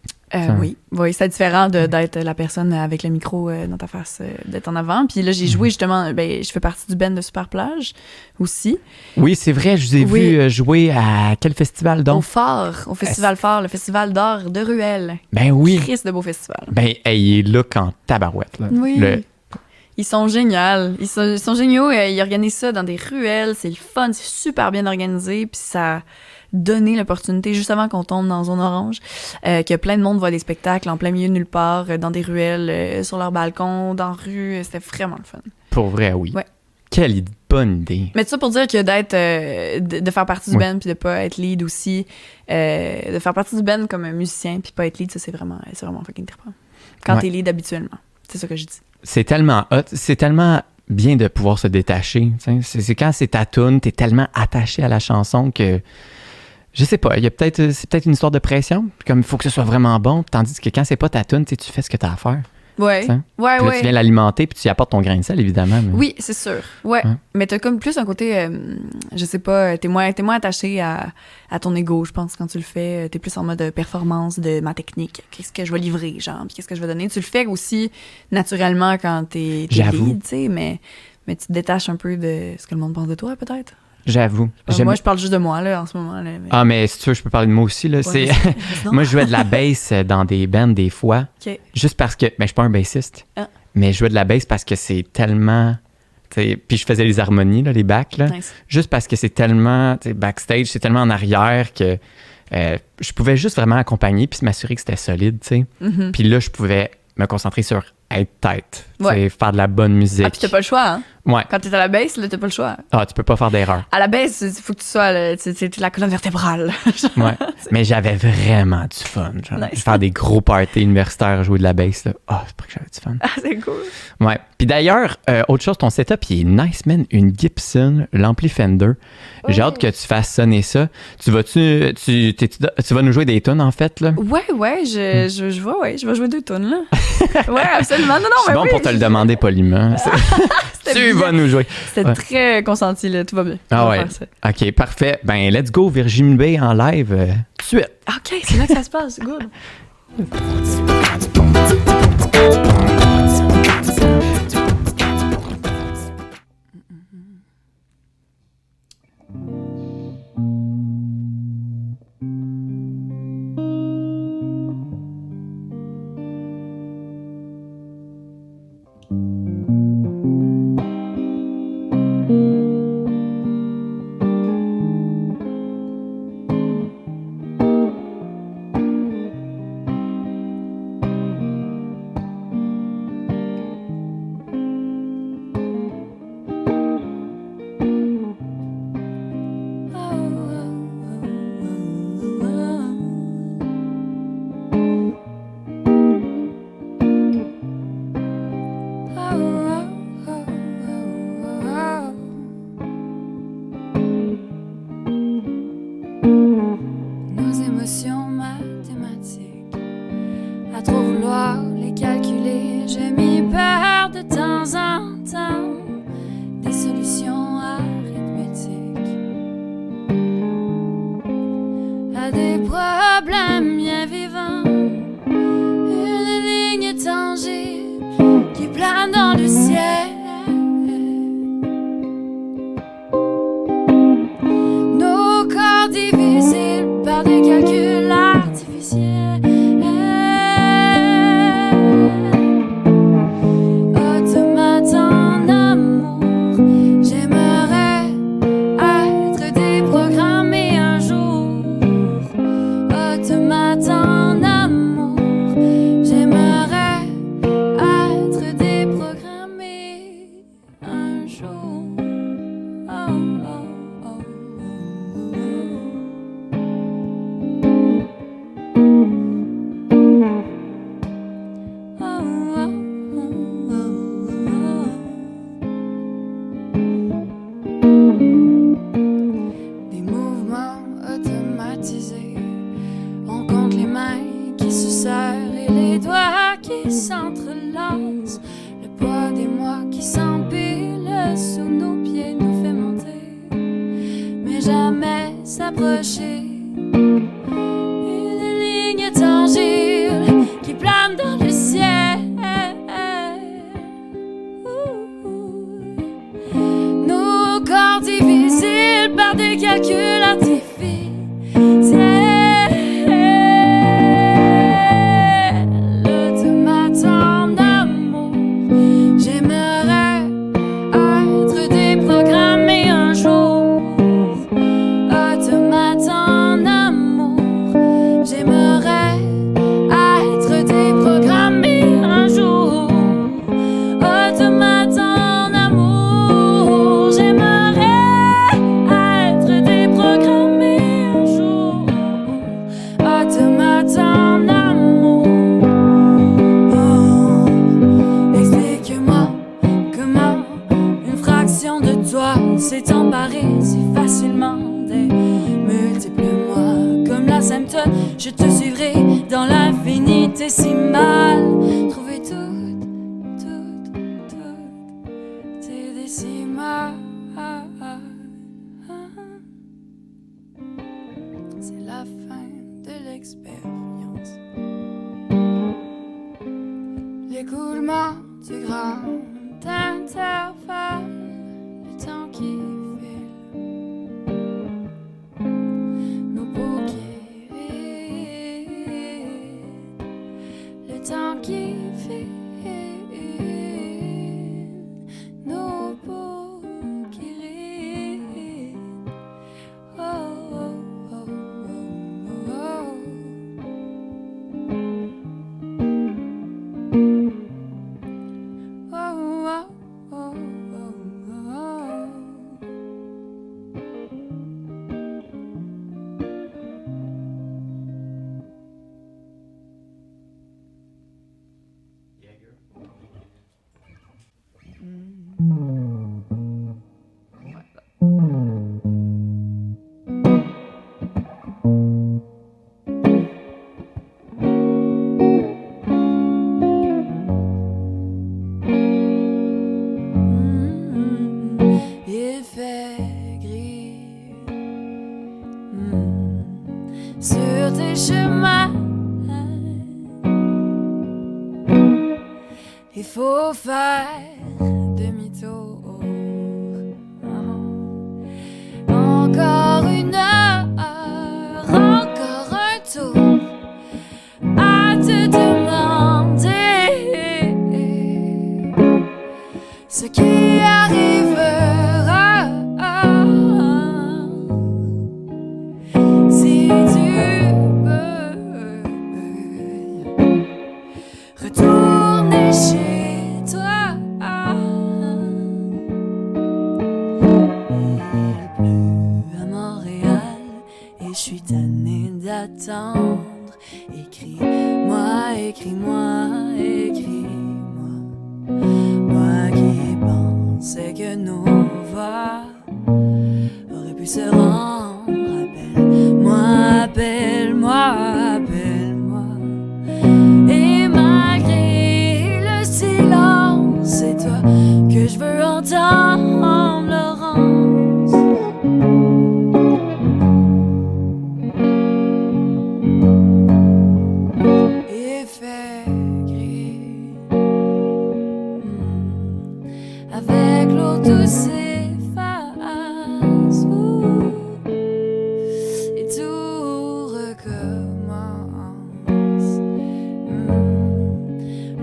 [SPEAKER 2] Oui, c'est différent d'être la personne avec le micro dans ta face, d'être en avant. Puis là, j'ai joué justement, je fais partie du band de Super Plage aussi.
[SPEAKER 1] Oui, c'est vrai, je vous ai vu jouer à quel festival donc?
[SPEAKER 2] Au Festival Phare, le festival d'art de Ruelle.
[SPEAKER 1] Ben oui.
[SPEAKER 2] Christ de beau festival.
[SPEAKER 1] Ben, il est là qu'en tabarouette, là.
[SPEAKER 2] Oui. Ils sont géniaux. Ils sont géniaux. Ils organisent ça dans des ruelles. C'est le fun. C'est super bien organisé. Puis ça a donné l'opportunité, juste avant qu'on tombe dans Zone Orange, que plein de monde voit des spectacles en plein milieu de nulle part, dans des ruelles, sur leur balcon, dans la rue. C'était vraiment le fun.
[SPEAKER 1] Pour vrai, oui.
[SPEAKER 2] Ouais.
[SPEAKER 1] Quelle bonne idée.
[SPEAKER 2] Mais tout ça pour dire que d'être de faire partie du band puis de pas être lead aussi, de faire partie du band comme un musicien puis pas être lead, ça c'est vraiment fucking trippant. Quand t'es lead habituellement. C'est ça que je dis.
[SPEAKER 1] C'est tellement hot, c'est tellement bien de pouvoir se détacher. C'est quand c'est ta toune, t'es tellement attaché à la chanson que, je sais pas, c'est peut-être une histoire de pression, comme il faut que ce soit vraiment bon, tandis que quand c'est pas ta toune, tu fais ce que t'as à faire.
[SPEAKER 2] Ouais.
[SPEAKER 1] Puis là, tu viens l'alimenter, puis tu y apportes ton grain de sel, évidemment. Mais...
[SPEAKER 2] Oui, c'est sûr. Ouais. Mais t'as comme plus un côté, je sais pas, t'es moins attaché à ton ego, je pense, quand tu le fais. T'es plus en mode performance de ma technique. Qu'est-ce que je vais livrer, genre, puis qu'est-ce que je vais donner. Tu le fais aussi naturellement quand t'es lead, tu sais, mais tu te détaches un peu de ce que le monde pense de toi, peut-être.
[SPEAKER 1] J'avoue.
[SPEAKER 2] Moi, je parle juste de moi, là, en ce moment. Là, mais...
[SPEAKER 1] Ah, mais si tu veux, je peux parler de moi aussi, là.
[SPEAKER 2] Ouais,
[SPEAKER 1] moi, je jouais de la bass dans des bands, des fois.
[SPEAKER 2] Okay.
[SPEAKER 1] Juste parce que... je suis pas un bassiste. Mais je jouais de la bass parce que c'est tellement... Puis je faisais les harmonies, là, les backs, là.
[SPEAKER 2] Nice.
[SPEAKER 1] Juste parce que c'est tellement... backstage, c'est tellement en arrière que je pouvais juste vraiment accompagner puis m'assurer que c'était solide, tu sais.
[SPEAKER 2] Mm-hmm.
[SPEAKER 1] Puis là, je pouvais me concentrer sur être tête.
[SPEAKER 2] Ouais.
[SPEAKER 1] Faire de la bonne musique.
[SPEAKER 2] Ah, puis t'as pas le choix, hein?
[SPEAKER 1] Ouais.
[SPEAKER 2] Quand t'es à la bass, là, t'as pas le choix.
[SPEAKER 1] Ah, tu peux pas faire d'erreur.
[SPEAKER 2] À la baisse, il faut que tu sois c'est la colonne vertébrale.
[SPEAKER 1] Ouais. Mais j'avais vraiment du fun. Genre.
[SPEAKER 2] Nice.
[SPEAKER 1] Faire des gros parties universitaires, jouer de la bass. Là. Oh, c'est pas que j'avais du fun.
[SPEAKER 2] Ah, c'est cool.
[SPEAKER 1] Ouais. Puis d'ailleurs, autre chose, ton setup, il est nice, man. Une Gibson, l'ampli Fender. J'ai hâte que tu fasses sonner ça. Tu vas nous jouer des tunes, en fait, là?
[SPEAKER 2] Ouais, je vais jouer 2 tunes, là. Ouais, absolument. Non,
[SPEAKER 1] c'est bon pour te le demander poliment. Tu vas nous jouer.
[SPEAKER 2] C'était très consenti, là. Tout va bien.
[SPEAKER 1] Ah ouais. OK, parfait. Ben, let's go, Virginie B en live tout de suite.
[SPEAKER 2] OK, c'est là que ça se passe. Good.
[SPEAKER 3] J'aimerais être déprogrammé.
[SPEAKER 2] mes doigts qui s'entrelacent, le poids des mois qui s'empilent sous nos pieds nous fait monter, mais jamais s'approcher. Une ligne tangible qui plane dans le ciel. Nos corps divisibles par des calculs artificiels. S'est emparé si facilement des multiples mois. Comme l'asymptote, je te suivrai dans l'infinitésimale. Trouver toutes tes décimales. C'est la fin de l'expérience. L'écoulement du grand intervalle. Le temps qui file, nos peaux qui rident, le temps qui file, nos peaux qui rident. Oh, oh, oh, oh, oh. Il fait gris sur tes chemins. Il faut faire demi-tour. Encore une heure, encore un tour à te demander ce qui arrivera si tu peux retourner chez toi. Il pleut à Montréal et je suis tannée d'attendre. Écris-moi, écris-moi, écris-moi. Moi qui pensais que nos voix auraient pu se rendre. Appelle-moi, appelle-moi, appelle-moi. Et malgré le silence, c'est toi que je veux entendre, Laurence. Il fait gris avec l'eau douce s'efface et tout recommence.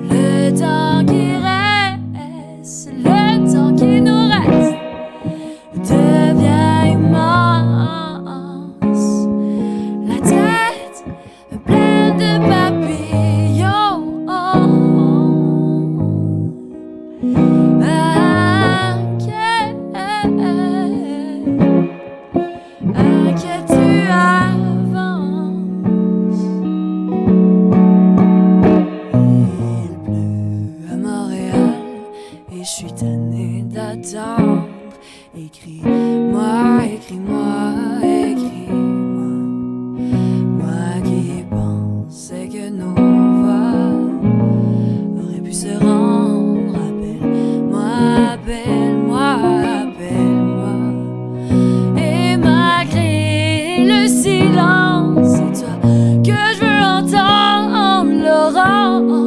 [SPEAKER 2] Le temps qui reste, le temps qui nous reste devient immense. La tête pleine de papillons. Inquiète, tu avances. Il pleut à Montréal et je suis tannée d'attendre. Écris-moi, écris-moi, écris-moi. Moi qui pensais que nos voix Et le silence, c'est toi que je veux entendre, Laurence.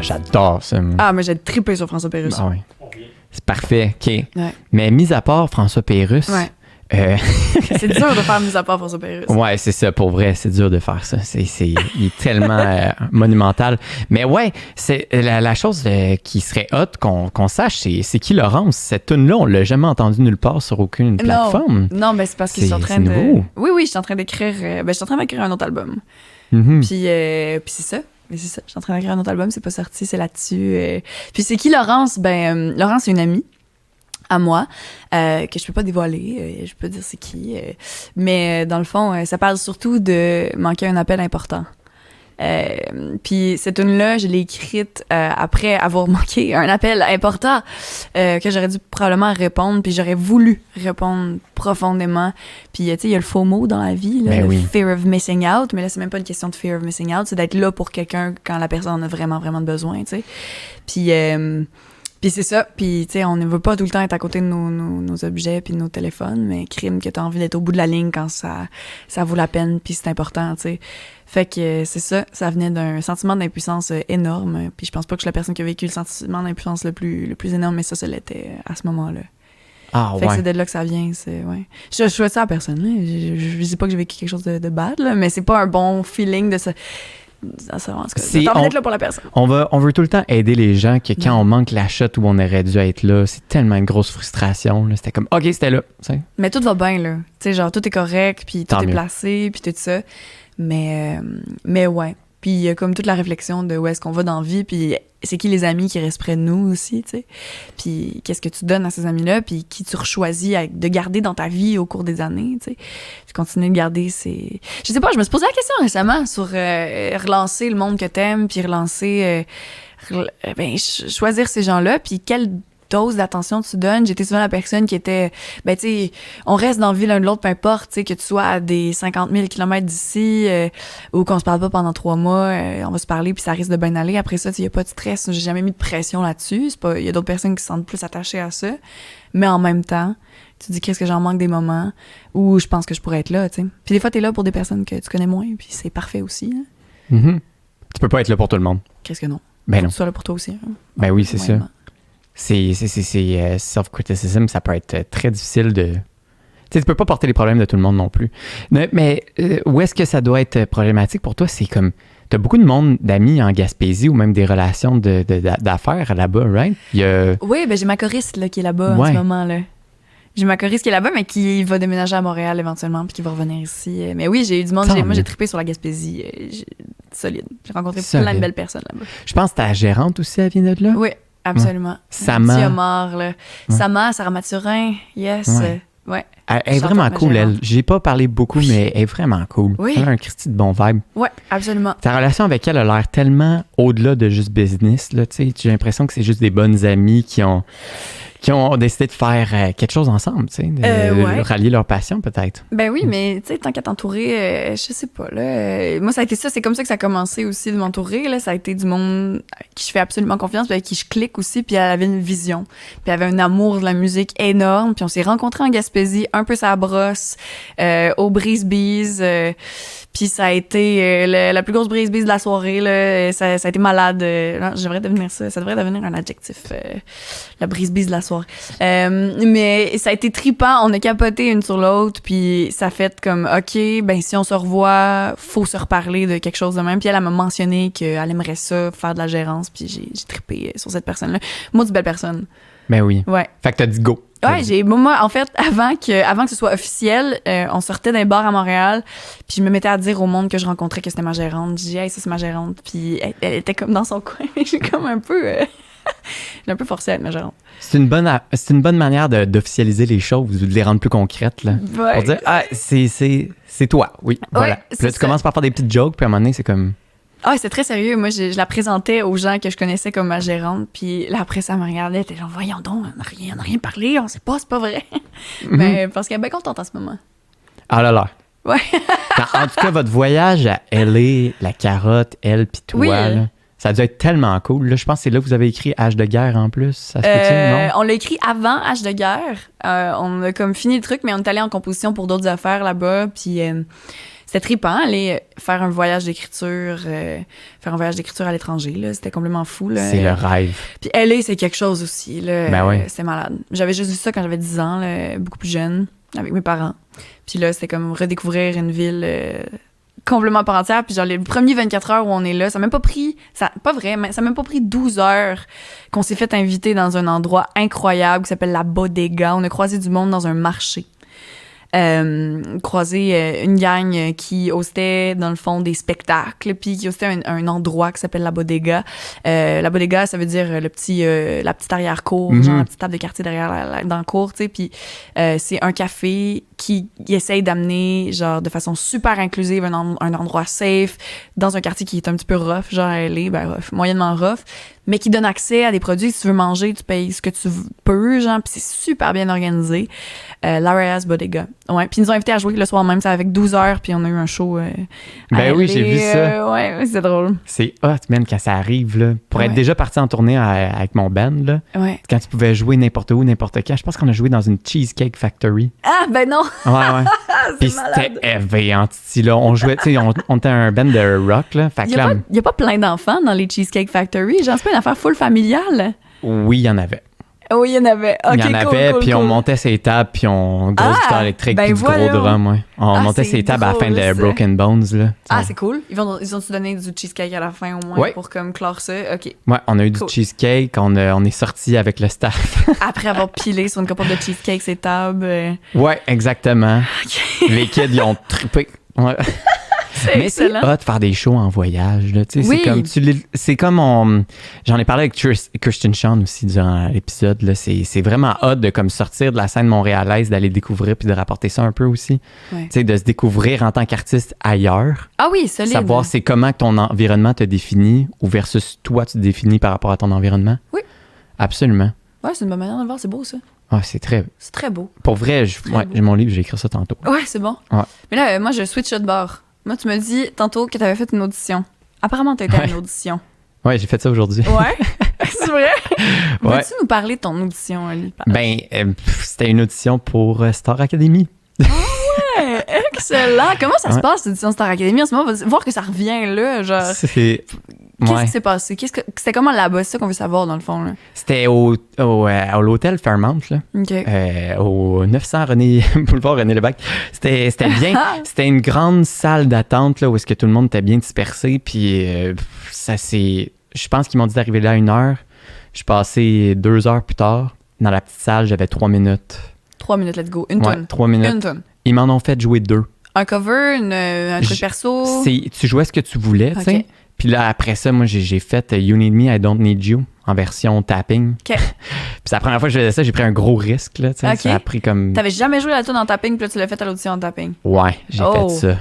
[SPEAKER 1] J'adore ça.
[SPEAKER 2] Ah, mais j'ai trippé sur François Pérusse.
[SPEAKER 1] Ah oui. C'est parfait, OK.
[SPEAKER 2] Ouais.
[SPEAKER 1] Mais mis à part François Pérusse...
[SPEAKER 2] Ouais. C'est dur de faire mis à part François Pérusse.
[SPEAKER 1] Ouais, c'est ça, pour vrai, c'est dur de faire ça. Il est tellement monumental. Mais ouais, c'est la chose qui serait hot qu'on sache, c'est qui Laurence? Cette tune-là, on l'a jamais entendue nulle part sur aucune plateforme.
[SPEAKER 2] Non, mais c'est parce que je suis en train de...
[SPEAKER 1] nouveau.
[SPEAKER 2] Oui, je suis en train d'écrire... je suis en train d'écrire un autre album.
[SPEAKER 1] Mm-hmm.
[SPEAKER 2] Puis c'est ça. Mais c'est ça, je suis en train d'écrire un autre album, c'est pas sorti, c'est là-dessus. Puis c'est qui Laurence? Laurence, c'est une amie à moi que je peux pas dévoiler. Je peux dire c'est qui. Mais dans le fond, ça parle surtout de manquer un appel important. Puis cette tune-là, je l'ai écrite après avoir manqué un appel important que j'aurais dû probablement répondre, puis j'aurais voulu répondre profondément. Puis tu sais, il y a le FOMO dans la vie, là, fear of missing out, mais là, c'est même pas une question de fear of missing out, c'est d'être là pour quelqu'un quand la personne en a vraiment, vraiment besoin, tu sais. Puis c'est ça, puis tu sais, on ne veut pas tout le temps être à côté de nos objets puis de nos téléphones, mais crime que t'as envie d'être au bout de la ligne quand ça vaut la peine puis c'est important, tu sais. Fait que c'est ça venait d'un sentiment d'impuissance énorme, puis je pense pas que je suis la personne qui a vécu le sentiment d'impuissance le plus énorme, mais ça l'était à ce moment-là.
[SPEAKER 1] Ah,
[SPEAKER 2] fait que c'est de là que ça vient, ouais. Je souhaite ça à personne, là. Je dis pas que j'ai vécu quelque chose de bad, là, mais c'est pas un bon feeling de ça. T'as envie d'être là pour la personne.
[SPEAKER 1] On veut tout le temps aider les gens que quand on manque la shot où on aurait dû être là, c'est tellement une grosse frustration. Là. C'était comme, OK, c'était là. T'sais.
[SPEAKER 2] Mais tout va bien, là. Tu sais, genre, tout est correct, puis tout est placé, puis tout ça. Mais ouais. Puis il y a comme toute la réflexion de où est-ce qu'on va dans la vie, puis c'est qui les amis qui restent près de nous aussi, tu sais. Puis qu'est-ce que tu donnes à ces amis-là, puis qui tu choisis de garder dans ta vie au cours des années, tu sais. Puis continuer de garder ces... Je sais pas, je me suis posé la question récemment sur relancer le monde que t'aimes, puis relancer... choisir ces gens-là, puis quelle dose d'attention tu donnes. J'étais souvent la personne qui était, tu sais, on reste dans la vie l'un de l'autre, peu importe, tu sais, que tu sois à des 50 000 km d'ici ou qu'on se parle pas pendant 3 mois, on va se parler puis ça risque de bien aller. Après ça, il y a pas de stress, j'ai jamais mis de pression là-dessus. Il y a d'autres personnes qui se sentent plus attachées à ça, mais en même temps, tu te dis qu'est-ce que j'en manque des moments où je pense que je pourrais être là, tu sais. Puis des fois, t'es là pour des personnes que tu connais moins, puis c'est parfait aussi. Hein.
[SPEAKER 1] Mm-hmm. Tu peux pas être là pour tout le monde.
[SPEAKER 2] Qu'est-ce que non?
[SPEAKER 1] Ben non.
[SPEAKER 2] Tu sois là pour toi aussi. Hein?
[SPEAKER 1] Ben oui, c'est ça. C'est self-criticism, ça peut être très difficile de... Tu peux pas porter les problèmes de tout le monde non plus. Mais où est-ce que ça doit être problématique pour toi? C'est comme... T'as beaucoup de monde, d'amis en Gaspésie ou même des relations d'affaires là-bas, right?
[SPEAKER 2] Oui, j'ai ma choriste là, qui est là-bas en ce moment. Là. J'ai ma choriste qui est là-bas, mais qui va déménager à Montréal éventuellement puis qui va revenir ici. Mais oui, j'ai eu du monde. Moi, j'ai trippé sur la Gaspésie. Solide. J'ai rencontré plein de belles personnes là-bas. Je
[SPEAKER 1] pense que ta gérante aussi, elle vient de là?
[SPEAKER 2] Oui. Absolument.
[SPEAKER 1] Sama.
[SPEAKER 2] Thiomar, là. Sama, Sarah Mathurin, yes. Ouais.
[SPEAKER 1] Elle est vraiment cool, elle. J'ai pas parlé beaucoup, mais elle est vraiment cool.
[SPEAKER 2] Oui.
[SPEAKER 1] Elle a un Christy de bon vibe.
[SPEAKER 2] Ouais, absolument.
[SPEAKER 1] Ta relation avec elle a l'air tellement au-delà de juste business, là, tu sais. J'ai l'impression que c'est juste des bonnes amies qui ont qui ont décidé de faire quelque chose ensemble, tu sais, de rallier leur passion peut-être.
[SPEAKER 2] Ben oui, mais tu sais, tant qu'à t'entourer, je sais pas, là. Moi, ça a été ça, c'est comme ça que ça a commencé aussi de m'entourer, là. Ça a été du monde à qui je fais absolument confiance, puis avec qui je clique aussi, puis elle avait une vision. Puis elle avait un amour de la musique énorme, puis on s'est rencontrés en Gaspésie, un peu sa brosse, au Breeze Bees, puis ça a été la plus grosse Breeze Bees de la soirée, là. Ça a été malade. J'aimerais devenir ça. Ça devrait devenir un adjectif, la Breeze Bees de la soirée. Mais ça a été trippant. On a capoté une sur l'autre, puis ça a fait comme, OK, ben si on se revoit, faut se reparler de quelque chose de même. Puis elle m'a mentionné qu'elle aimerait ça, faire de la gérance, puis j'ai trippé sur cette personne-là. Moi, c'est belle personne.
[SPEAKER 1] Ben oui.
[SPEAKER 2] Ouais.
[SPEAKER 1] Fait que t'as dit go.
[SPEAKER 2] Ouais, moi, en fait, avant que ce soit officiel, on sortait d'un bar à Montréal, puis je me mettais à dire au monde que je rencontrais que c'était ma gérante. Je dis, hey, ça, c'est ma gérante. Puis elle était comme dans son coin, mais j'ai comme un peu... j'ai un peu forcé à être ma gérante.
[SPEAKER 1] C'est une bonne manière d'officialiser les choses ou de les rendre plus concrètes, là.
[SPEAKER 2] Ouais.
[SPEAKER 1] Pour dire, c'est toi, oui, voilà. Puis là, tu commences par faire des petites jokes, puis à un moment donné, c'est comme...
[SPEAKER 2] Ah, c'est très sérieux. Moi, je la présentais aux gens que je connaissais comme ma gérante. Puis là, après ça, elle me regardait. Elle était genre, voyons donc, on n'a rien parlé. On sait pas, c'est pas vrai. Mais parce qu'elle est bien contente en ce moment.
[SPEAKER 1] Ah là là.
[SPEAKER 2] Ouais.
[SPEAKER 1] En tout cas, votre voyage à L.A., la carotte, elle puis toi,
[SPEAKER 2] oui.
[SPEAKER 1] là, ça a dû être tellement cool. Là, je pense que c'est là que vous avez écrit H de guerre en plus. Ça se peut-tu, non?
[SPEAKER 2] On l'a écrit avant H de guerre. On a comme fini le truc, mais on est allé en composition pour d'autres affaires là-bas. Puis... c'était trippant, aller faire un voyage d'écriture, à l'étranger, là. C'était complètement fou, là.
[SPEAKER 1] C'est le rêve.
[SPEAKER 2] Puis LA, c'est quelque chose aussi, là.
[SPEAKER 1] Ben oui.
[SPEAKER 2] C'était malade. J'avais juste vu ça quand j'avais 10 ans, là, beaucoup plus jeune, avec mes parents. Puis là, c'était comme redécouvrir une ville complètement à part entière. Puis genre, les premiers 24 heures où on est là, ça m'a même pas pris... pas vrai, mais ça m'a même pas pris 12 heures qu'on s'est fait inviter dans un endroit incroyable qui s'appelle la Bodega. On a croisé du monde dans un marché. Croisé une gang qui hostait dans le fond des spectacles, puis qui hostait un endroit qui s'appelle la Bodega. La Bodega, ça veut dire la petite arrière-cour, genre la petite table de quartier derrière dans la cour, tu sais. Puis c'est un café qui essaye d'amener genre de façon super inclusive un endroit safe dans un quartier qui est un petit peu rough, genre LA, rough, moyennement rough, mais qui donne accès à des produits. Si tu veux manger, tu payes ce que tu peux, genre, puis c'est super bien organisé. L'Arias Bodega. Ouais, puis ils nous ont invités à jouer le soir même, ça avec 12 heures, puis on a eu un show
[SPEAKER 1] ben oui, j'ai vu ça.
[SPEAKER 2] Ouais, c'est drôle.
[SPEAKER 1] C'est hot, man, quand ça arrive, là. Pour être déjà parti en tournée avec mon band, là, quand tu pouvais jouer n'importe où, n'importe quand, je pense qu'on a joué dans une Cheesecake Factory.
[SPEAKER 2] Ah, ben non!
[SPEAKER 1] Ouais. Puis c'était éveillant, là. On jouait, tu sais, on était un band de rock, là. Fait
[SPEAKER 2] il y a pas plein d'enfants dans les Cheesecake Factory. Genre, c'est pas une affaire full familiale.
[SPEAKER 1] Oui, il y en avait.
[SPEAKER 2] Oui, il y en avait. Okay,
[SPEAKER 1] il y en avait, puis on montait ses tables, puis grosse guitare électrique, puis du gros drum, ouais. On montait ses tables à la fin de Broken Bones, là.
[SPEAKER 2] Ah, c'est cool. Ils ont-tu donné du cheesecake à la fin, au moins, pour comme clore ça? OK.
[SPEAKER 1] Ouais, on a eu du cheesecake, on est sorti avec le staff.
[SPEAKER 2] Après avoir pilé sur une copote de cheesecake, ses tables.
[SPEAKER 1] Ouais, exactement.
[SPEAKER 2] Okay.
[SPEAKER 1] Les kids, ils ont trippé. Ouais. Mais
[SPEAKER 2] excellent.
[SPEAKER 1] c'est hot de faire des shows en voyage. Là,
[SPEAKER 2] oui.
[SPEAKER 1] C'est comme j'en ai parlé avec Christian Sean aussi durant l'épisode. Là, c'est vraiment hot de comme sortir de la scène montréalaise, d'aller découvrir puis de rapporter ça un peu aussi. Ouais. De se découvrir en tant qu'artiste ailleurs.
[SPEAKER 2] Ah oui, solide.
[SPEAKER 1] Savoir c'est comment ton environnement te définit ou versus toi tu te définis par rapport à ton environnement.
[SPEAKER 2] Oui.
[SPEAKER 1] Absolument.
[SPEAKER 2] Ouais, c'est une bonne manière de le voir. C'est beau ça.
[SPEAKER 1] Ouais, c'est très
[SPEAKER 2] beau.
[SPEAKER 1] Pour vrai, j'ai mon livre, j'ai écrit ça tantôt.
[SPEAKER 2] Ouais, c'est bon.
[SPEAKER 1] Ouais.
[SPEAKER 2] Mais là, moi, je switch de bord. Moi, tu me dis tantôt que tu avais fait une audition. Apparemment, tu as été à une audition.
[SPEAKER 1] Ouais, j'ai fait ça aujourd'hui.
[SPEAKER 2] Ouais, c'est vrai?
[SPEAKER 1] Ouais.
[SPEAKER 2] Veux-tu nous parler de ton audition, Ali?
[SPEAKER 1] C'était une audition pour Star Academy.
[SPEAKER 2] Ah ouais, excellent! Comment ça se passe, l'audition Star Academy? En ce moment, on va voir que ça revient là, genre... Qu'est-ce qui s'est passé? C'était comment là-bas? C'est ça qu'on veut savoir, dans le fond, là.
[SPEAKER 1] C'était à l'hôtel Fairmount, là.
[SPEAKER 2] OK.
[SPEAKER 1] Au 900 boulevard René Lévesque. C'était bien. C'était une grande salle d'attente, là, où est-ce que tout le monde était bien dispersé. Puis je pense qu'ils m'ont dit d'arriver là à 1h. Je suis passé 2 heures plus tard. Dans la petite salle, j'avais 3 minutes.
[SPEAKER 2] 3 minutes, let's go. Une tonne.
[SPEAKER 1] 3 minutes.
[SPEAKER 2] Une tonne.
[SPEAKER 1] Ils m'en ont fait jouer 2.
[SPEAKER 2] Un cover, un truc perso?
[SPEAKER 1] Tu jouais ce que tu voulais, tu sais. Puis là, après ça, moi, j'ai fait You Need Me, I Don't Need You en version tapping.
[SPEAKER 2] OK.
[SPEAKER 1] Puis c'est la première fois que je faisais ça, j'ai pris un gros risque, là, tu sais. Ça a pris comme...
[SPEAKER 2] T'avais jamais joué la tune en tapping, puis là, tu l'as fait à l'audition en tapping?
[SPEAKER 1] Ouais, j'ai fait ça.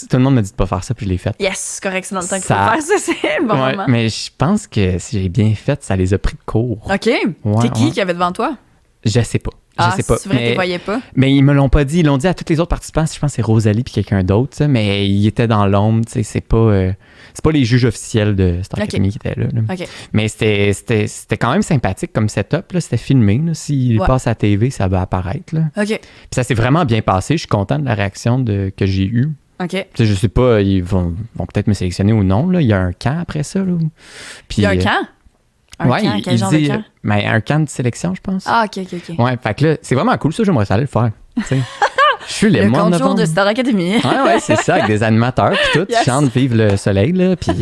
[SPEAKER 1] Tout le monde me dit de pas faire ça, puis je l'ai fait.
[SPEAKER 2] Yes, c'est correct, c'est dans le temps qu'il faut faire ça, c'est le bon moment.
[SPEAKER 1] Mais je pense que si j'ai bien fait, ça les a pris de court.
[SPEAKER 2] OK. T'es qui avait devant toi?
[SPEAKER 1] Je sais pas. Je sais pas.
[SPEAKER 2] C'est vrai que tu voyais pas?
[SPEAKER 1] Mais ils me l'ont pas dit. Ils l'ont dit à tous les autres participants. Je pense que c'est Rosalie puis quelqu'un d'autre. Ça, mais ils étaient dans l'ombre. C'est pas les juges officiels de Star Academy qui étaient là.
[SPEAKER 2] OK.
[SPEAKER 1] Mais c'était quand même sympathique comme setup. Là. C'était filmé. S'il passe à la TV, ça va apparaître. Là.
[SPEAKER 2] OK.
[SPEAKER 1] Puis ça s'est vraiment bien passé. Je suis content de la réaction que j'ai eue.
[SPEAKER 2] OK.
[SPEAKER 1] Je sais pas, ils vont peut-être me sélectionner ou non. Là. Il y a un camp après ça. Là. Puis,
[SPEAKER 2] il y a un camp? Quel genre de camp?
[SPEAKER 1] Mais un camp de sélection, je pense.
[SPEAKER 2] Ah, OK.
[SPEAKER 1] Ouais, fait que là, c'est vraiment cool, ça, j'aimerais ça aller le faire. Je suis
[SPEAKER 2] le camp de jour de Star Academy.
[SPEAKER 1] Ouais, c'est ça, avec des animateurs, puis tout. Yes. Tu chantes Vive le soleil, là, puis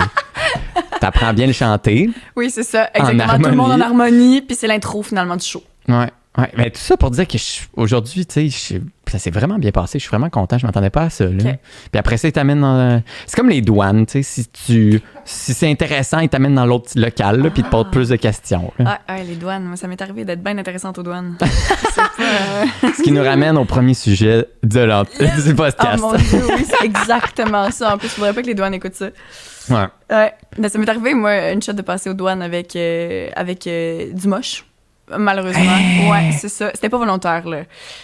[SPEAKER 1] t'apprends bien le chanter.
[SPEAKER 2] Oui, c'est ça, exactement. Tout le monde en harmonie, puis c'est l'intro, finalement, du show.
[SPEAKER 1] Ouais. Mais tout ça pour dire que aujourd'hui, tu sais, ça s'est vraiment bien passé. Je suis vraiment content. Je m'attendais pas à ça. Là. Okay. Puis après ça, ils t'amènent dans... C'est comme les douanes, tu sais. Si c'est intéressant, ils t'amènent dans l'autre local, là, puis ils te posent plus de questions.
[SPEAKER 2] Ouais, les douanes. Moi, ça m'est arrivé d'être bien intéressante aux douanes. C'est pas...
[SPEAKER 1] Ce qui nous ramène au premier sujet du podcast.
[SPEAKER 2] Oh mon Dieu, oui, c'est exactement ça. En plus, il faudrait pas que les douanes écoutent ça.
[SPEAKER 1] Ouais.
[SPEAKER 2] Mais ça m'est arrivé, moi, une shot de passer aux douanes avec du moche. Malheureusement. Ouais, c'est ça. C'était pas volontaire, là.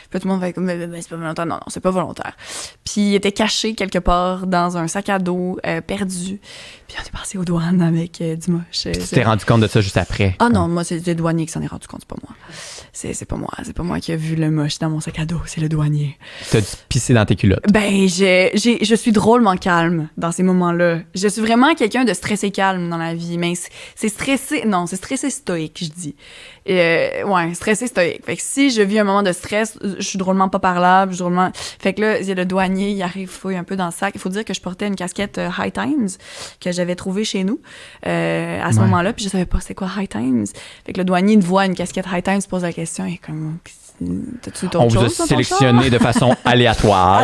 [SPEAKER 2] Puis tout le monde va être comme, c'est pas volontaire. Non, c'est pas volontaire. Puis il était caché quelque part dans un sac à dos, perdu. Puis on est passé aux douanes avec du moche.
[SPEAKER 1] Tu t'es rendu compte de ça juste après?
[SPEAKER 2] Ah non, moi, c'est le douanier qui s'en est rendu compte, c'est pas moi. C'est pas moi. C'est pas moi qui a vu le moche dans mon sac à dos, c'est le douanier.
[SPEAKER 1] T'as dû pisser dans tes culottes?
[SPEAKER 2] Ben, je suis drôlement calme dans ces moments-là. Je suis vraiment quelqu'un de stressé calme dans la vie, mais c'est stressé... Non, c'est stressé stoïque, je dis. Ouais, stressé stoïque. Fait que si je vis un moment de stress, je suis drôlement pas parlable, Fait que là, il y a le douanier, il arrive, fouille un peu dans le sac. Il faut dire que je portais une casquette High Times que j'avais trouvée chez nous à ce moment-là, puis je savais pas c'était quoi High Times. Fait que le douanier voit une casquette High Times, pose la question, et comme...
[SPEAKER 1] On vous a sélectionné de façon aléatoire.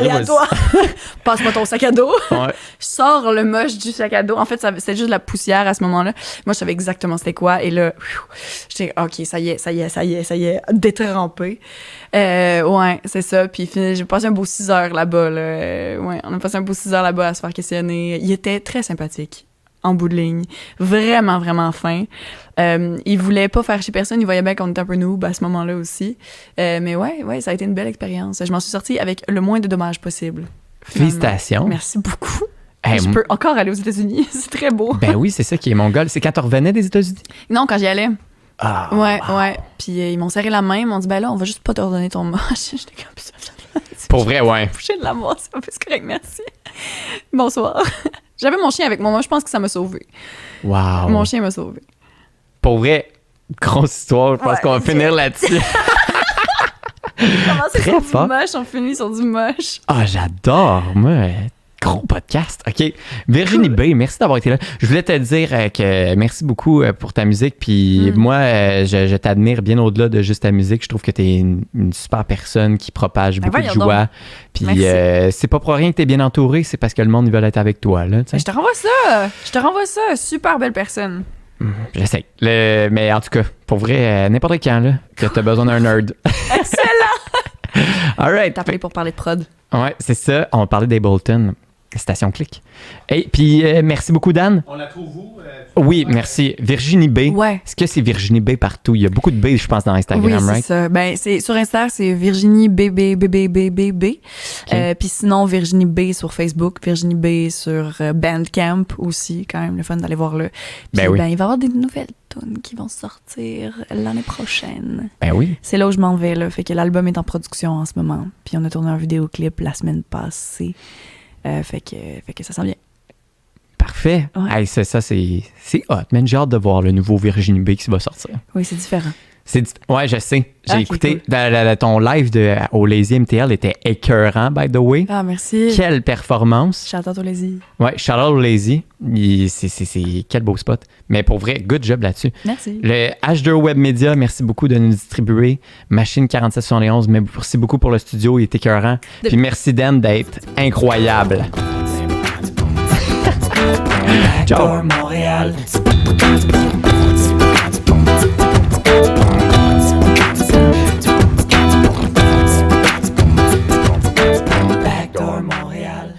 [SPEAKER 2] Passe-moi ton sac à dos.
[SPEAKER 1] Ouais.
[SPEAKER 2] Je sors le moche du sac à dos. En fait, c'était juste de la poussière à ce moment-là. Moi, je savais exactement c'était quoi. Et là, j'étais OK, ça y est, détrempé. Ouais, c'est ça. Puis j'ai passé un beau 6 heures là-bas. Là. Ouais, on a passé un beau 6 heures là-bas à se faire questionner. Il était très sympathique. En bout de ligne. Vraiment, vraiment fin. Il voulait pas faire chez personne. Il voyait bien qu'on était un peu noob à ce moment-là aussi. Mais ouais, ça a été une belle expérience. Je m'en suis sortie avec le moins de dommages possible.
[SPEAKER 1] Félicitations.
[SPEAKER 2] Merci beaucoup. Je peux encore aller aux États-Unis. C'est très beau.
[SPEAKER 1] Ben oui, c'est ça qui est mon goal. C'est quand tu revenais des États-Unis?
[SPEAKER 2] Non, quand j'y allais.
[SPEAKER 1] Ah.
[SPEAKER 2] Ouais. Puis ils m'ont serré la main. Ils m'ont dit, ben là, on va juste pas te redonner ton moche. J'étais comme ça.
[SPEAKER 1] Pour vrai, ouais.
[SPEAKER 2] Coucher de l'amour, c'est pas plus correct, merci. Bonsoir. J'avais mon chien avec moi, je pense que ça m'a sauvé.
[SPEAKER 1] Wow.
[SPEAKER 2] Mon chien m'a sauvé.
[SPEAKER 1] Pour vrai, grosse histoire, je pense qu'on va finir là-dessus.
[SPEAKER 2] Commencer sur du moche, on finit sur du moche.
[SPEAKER 1] Ah, j'adore, moi. Gros podcast. OK. Virginie B, merci d'avoir été là. Je voulais te dire que merci beaucoup pour ta musique. Puis moi, je t'admire bien au-delà de juste ta musique. Je trouve que tu es une super personne qui propage beaucoup de joie. Puis c'est pas pour rien que tu es bien entouré, c'est parce que le monde veut être avec toi. Là,
[SPEAKER 2] je te renvoie ça. Super belle personne.
[SPEAKER 1] J'essaie. Mais en tout cas, pour vrai, n'importe quand, là, que tu as besoin d'un nerd.
[SPEAKER 2] Excellent!
[SPEAKER 1] All right.
[SPEAKER 2] T'as appelé pour parler de prod.
[SPEAKER 1] Ouais, c'est ça. On va parler d'Ableton. Station Click. Et puis, merci beaucoup, Dan.
[SPEAKER 3] On la trouve où?
[SPEAKER 1] Oui, merci. Virginie B.
[SPEAKER 2] Ouais.
[SPEAKER 1] Est-ce que c'est Virginie B partout? Il y a beaucoup de B, je pense, dans Instagram,
[SPEAKER 2] oui,
[SPEAKER 1] right?
[SPEAKER 2] Oui, c'est ça. Ben, sur Insta, c'est Virginie BBBBBB. Okay. Puis sinon, Virginie B sur Facebook, Virginie B sur Bandcamp aussi, quand même, le fun d'aller voir là. Puis,
[SPEAKER 1] oui.
[SPEAKER 2] Il va y avoir des nouvelles tunes qui vont sortir l'année prochaine.
[SPEAKER 1] Ben oui.
[SPEAKER 2] C'est là où je m'en vais, là. Fait que l'album est en production en ce moment. Puis on a tourné un vidéoclip la semaine passée. Fait que ça sent bien.
[SPEAKER 1] Parfait.
[SPEAKER 2] Ouais.
[SPEAKER 1] Hey, ça c'est hot, man. J'ai hâte de voir le nouveau Virginie B qui va sortir.
[SPEAKER 2] Oui, c'est différent.
[SPEAKER 1] Ouais, je sais. J'ai écouté
[SPEAKER 2] cool.
[SPEAKER 1] Ton live au Lazy MTL était écœurant, by the way.
[SPEAKER 2] Ah, merci.
[SPEAKER 1] Quelle performance.
[SPEAKER 2] Shout-out au Lazy.
[SPEAKER 1] Ouais, shout-out au Lazy. C'est quel beau spot. Mais pour vrai, good job là-dessus.
[SPEAKER 2] Merci.
[SPEAKER 1] Le H2O Web Media, merci beaucoup de nous distribuer. Machine 4771, merci beaucoup pour le studio, il est écœurant. Puis merci Dan d'être incroyable. Ciao.
[SPEAKER 4] Montréal. Backdoor Montréal.